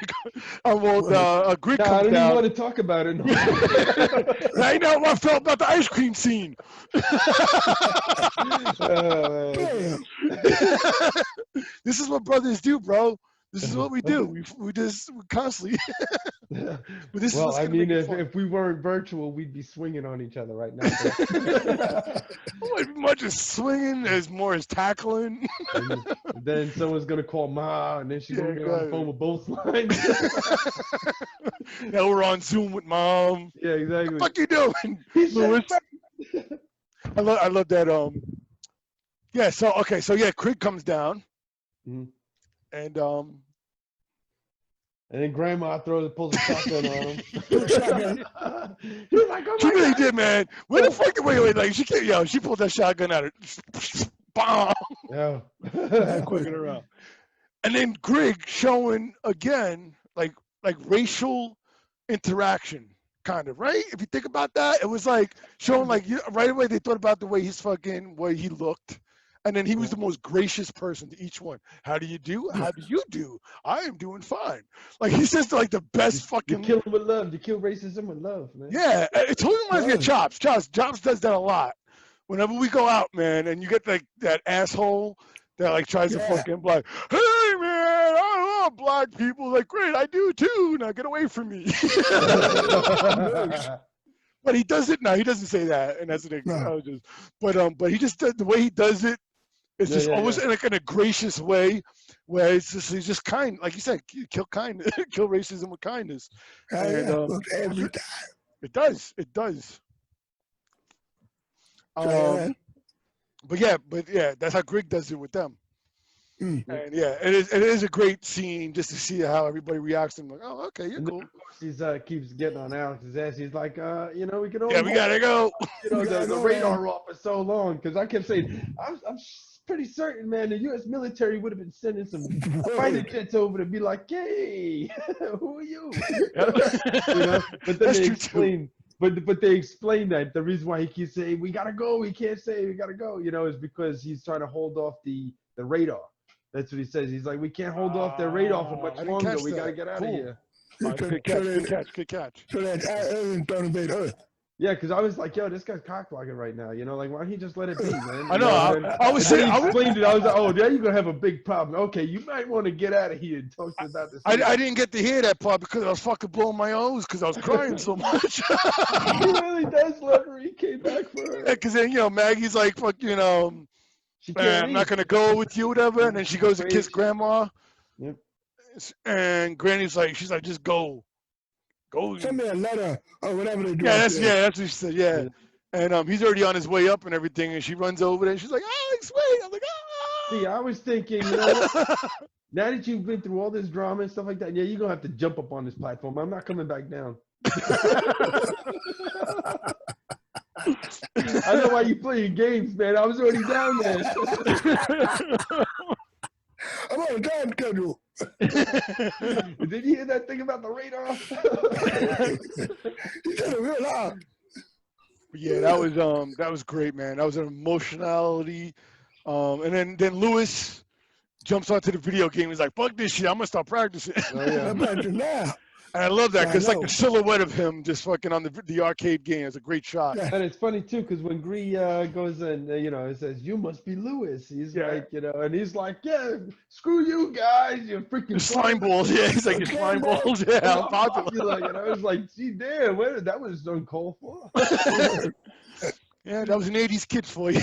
Grig comes I don't down. even want to talk about it. I know what I felt about the ice cream scene. This is what brothers do, bro. This is what we do. We constantly. But this well, is I mean, if we weren't virtual, we'd be swinging on each other right now. As much as swinging as more as tackling. And then someone's gonna call Ma, and then she's gonna get on the phone with both lines. Now we're on Zoom with Mom. Yeah, exactly. What the fuck you doing, Lewis? I love that. Yeah. So okay. So yeah, Grig comes down, and then Grandma pulls a shotgun on him. He's like, oh, she really did, man. Where the fuck? Wait, like she pulled that shotgun out. Bomb. Yeah. Quicker around. And then Grig showing again, like racial interaction, kind of, right? If you think about that, it was like showing like right away they thought about the way way he looked, And then he was the most gracious person to each one. How do you do? How do you do? I am doing fine. Like he says like the best fucking. You kill him with love. You kill racism with love, man. Yeah, it totally reminds me of Chops. Chops does that a lot. Whenever we go out, man, and you get like that asshole that like tries to fucking like, hey man, I love black people. Like, great, I do too. Now get away from me. But he does it now. He doesn't say that, and that's an but he just does, the way he does it is just always in like in a gracious way, where it's just he's just kind, like you said, kill kindness, kill racism with kindness. And every time. it does. But yeah, that's how Grig does it with them. And yeah, it is a great scene just to see how everybody reacts. And like, oh, okay, you're cool. He keeps getting on Alex's ass. He's like, we can only we gotta go. The radar off for so long because I kept saying, I'm pretty certain, man, the U.S. military would have been sending some fighter jets over to be like, hey, who are you? But then they explain. But they explain that the reason why he keeps saying we gotta go, he can't say we gotta go, is because he's trying to hold off the radar. That's what he says. He's like, we can't hold off their radar for much longer. We gotta get out of here. Good catch. So that alien don't invade Earth. Yeah, because I was like, yo, this guy's cock-blocking right now. Like, why don't he just let it be, man? I know. I was saying, he explained it. I was like, oh, there you're going to have a big problem. Okay, you might want to get out of here and talk about this. I didn't get to hear that part because I was fucking blowing my nose because I was crying so much. He really does love her. He came back for her. Yeah, because then, Maggie's like, fuck, I'm not going to go with you, whatever. And then she goes to kiss Grandma. Yep. And Granny's like, she's like, just go. Send me a letter or whatever they do. That's what she said. Yeah. And he's already on his way up and everything, and she runs over there. And she's like, Alex, wait! I'm like, ah. See, I was thinking, now that you've been through all this drama and stuff like that, you're gonna have to jump up on this platform. I'm not coming back down. I know why you playing games, man. I was already down there. I'm on a time schedule. Did you hear that thing about the radar? He said it real loud. Yeah, that was great, man. That was an emotionality. And then Lewis jumps onto the video game. He's like, fuck this shit. I'm gonna start practicing. I'm practicing now. And I love that because like the silhouette of him just fucking on the arcade game is a great shot. And it's funny too because when Grig goes in, it says you must be Lewis. He's like, and he's like, yeah, screw you guys, you freaking slime balls. Yeah, he's like, you slime balls. Yeah, I'm popular. And I was like, gee, damn, that was uncalled for. Yeah, that was an '80s kid for you.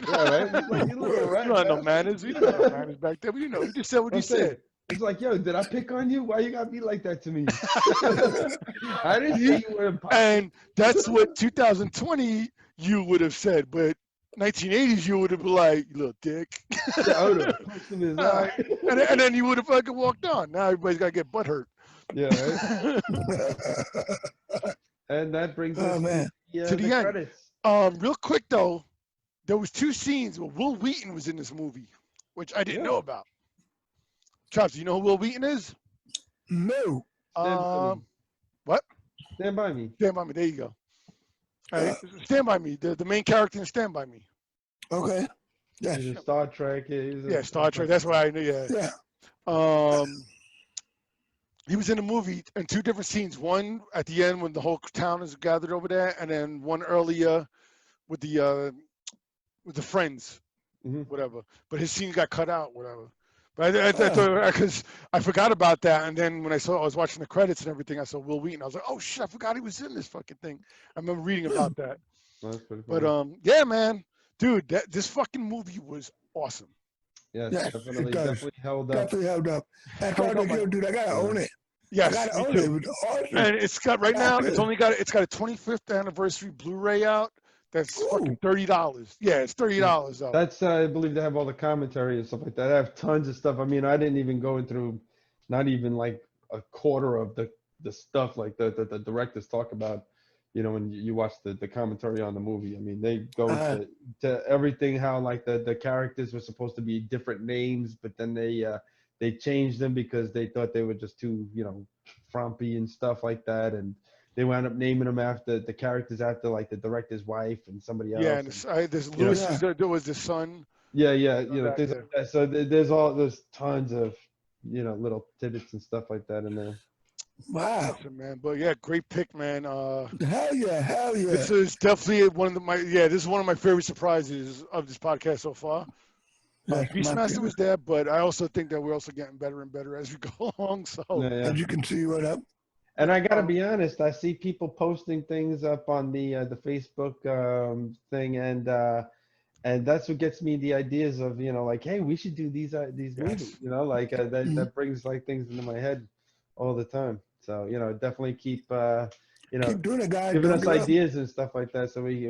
Right? Like, you don't have no manners. We didn't have manners back then. But you just said what you said. It's like, yo, did I pick on you? Why you gotta be like that to me? I didn't see you were And that's what 2020 you would have said, but 1980s you would have been like, you little dick. Yeah, I would have punched him in his eye. And then you would have fucking walked on. Now everybody's gotta get butt hurt. Yeah, right? And that brings us to the end. Credits. Real quick though, there was 2 scenes where Will Wheaton was in this movie, which I didn't know about. Chops, do you know who Will Wheaton is? No. What? Stand By Me. Stand By Me. There you go. All right. Stand By Me. The main character in Stand By Me. Okay. Yeah. He's in Star Trek. Yeah, Star Trek. That's why I knew. Yeah. He was in the movie in 2 different scenes. One at the end when the whole town is gathered over there, and then one earlier with the friends, whatever. But his scene got cut out, whatever. But I thought because I forgot about that, and then when I was watching the credits and everything, I saw Will Wheaton. I was like, oh shit, I forgot he was in this fucking thing. I remember reading about that. That's pretty funny. But yeah, man, dude, this fucking movie was awesome. Yes, Yeah, definitely held up. Definitely held up. That's all they do, dude. I gotta own it. Yes, I gotta own it. It was awesome. And it's got right now. It's got a 25th anniversary Blu-ray out. That's fucking $30. Yeah, it's $30 though. That's I believe they have all the commentary and stuff like that. I have tons of stuff. I mean, I didn't even go through, not even like a quarter of the stuff like the directors talk about. When you watch the commentary on the movie. I mean, they go to everything. How like the characters were supposed to be different names, but then they changed them because they thought they were just too frumpy and stuff like that, and they wound up naming them after the characters after like the director's wife and somebody else. Yeah, and this Lewis there was the son Yeah, yeah, that, things like that. So there's tons of, little tidbits and stuff like that in there. Wow. Awesome, man. But yeah, great pick, man. Hell yeah, hell yeah. This is definitely this is one of my favorite surprises of this podcast so far. Yes, my Beastmaster favorite. was there, but I also think that we're also getting better and better as we go along. So Yeah, yeah. As you can see, what up? And I gotta be honest, I see people posting things up on the Facebook thing, and that's what gets me the ideas of, like, hey, we should do these movies, like that brings like things into my head all the time. So definitely keep Keep doing it, guys. giving Don't us give up. ideas and stuff like that, so we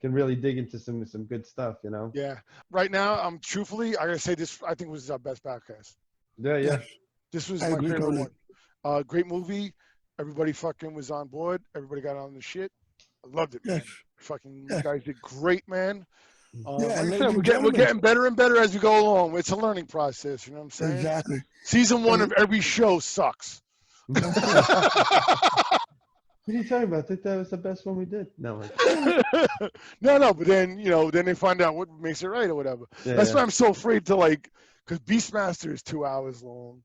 can really dig into some good stuff. yeah, right now, truthfully, I gotta say this. I think was our best podcast. Yeah, yeah. Yes, This was I my agree favorite totally. one. Great movie. Everybody fucking was on board. Everybody got on the shit. I loved it, man. Yes. Fucking Yes. you guys did great, man. Yeah, Like I ladies said, and we're gentlemen. getting better and better as we go along. It's a learning process. You know what I'm saying? Exactly. Season 1 of every show sucks. What are you talking about? I think that was the best one we did. No, no, but then then they find out what makes it right or whatever. yeah, That's yeah. why I'm so afraid to because Beastmaster is 2 hours long.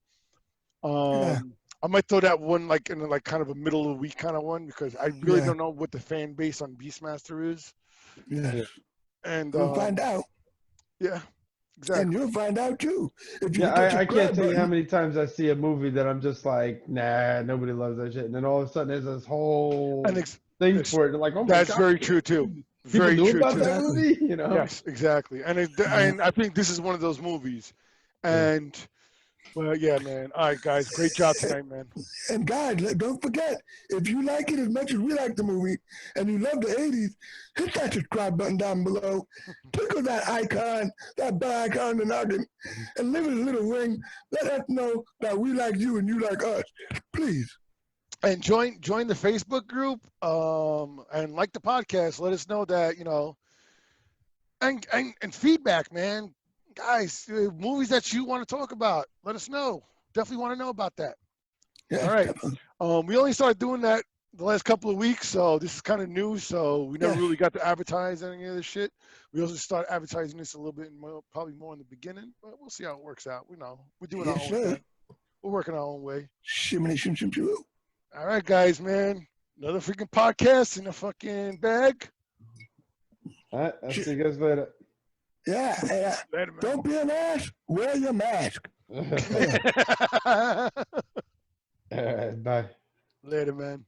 Yeah. I might throw that one in kind of a middle of the week kind of one because I really Yeah. don't know what the fan base on Beastmaster is. Yes. And We'll find out. yeah, exactly. And you'll find out too. If you Yeah, hit the I can't subscribe tell you how button. many times I see a movie that I'm just like, nah, nobody loves that shit, and then all of a sudden there's this whole And thing it's- for it. Like, oh my that's god, very true too. people Very knew true about too. that movie, Yes, exactly. And I think this is one of those movies. And well, yeah, man. All right, guys, great job tonight, man. And guys, don't forget, if you like it as much as we like the movie and you love the 80s, hit that subscribe button down below. Tickle that icon, that bell icon on the noggin, and leave us a little ring. Let us know that we like you and you like us. Please. And join the Facebook group and like the podcast. Let us know that and feedback, man. Guys, movies that you want to talk about, let us know. Definitely want to know about that. Yes, All right. definitely. We only started doing that the last couple of weeks, so this is kind of new. So we never really got to advertise any of this shit. We also started advertising this a little bit, probably more in the beginning, but we'll see how it works out. We're doing our Yes, own sir. thing. We're working our own way. Shimmy, shim, shim, shim. All right, guys, man. Another freaking podcast in the fucking bag. All right, I'll see you guys later. Yeah, yeah. Later, man. Don't be an ass. Wear your mask. All right, bye. Later, man.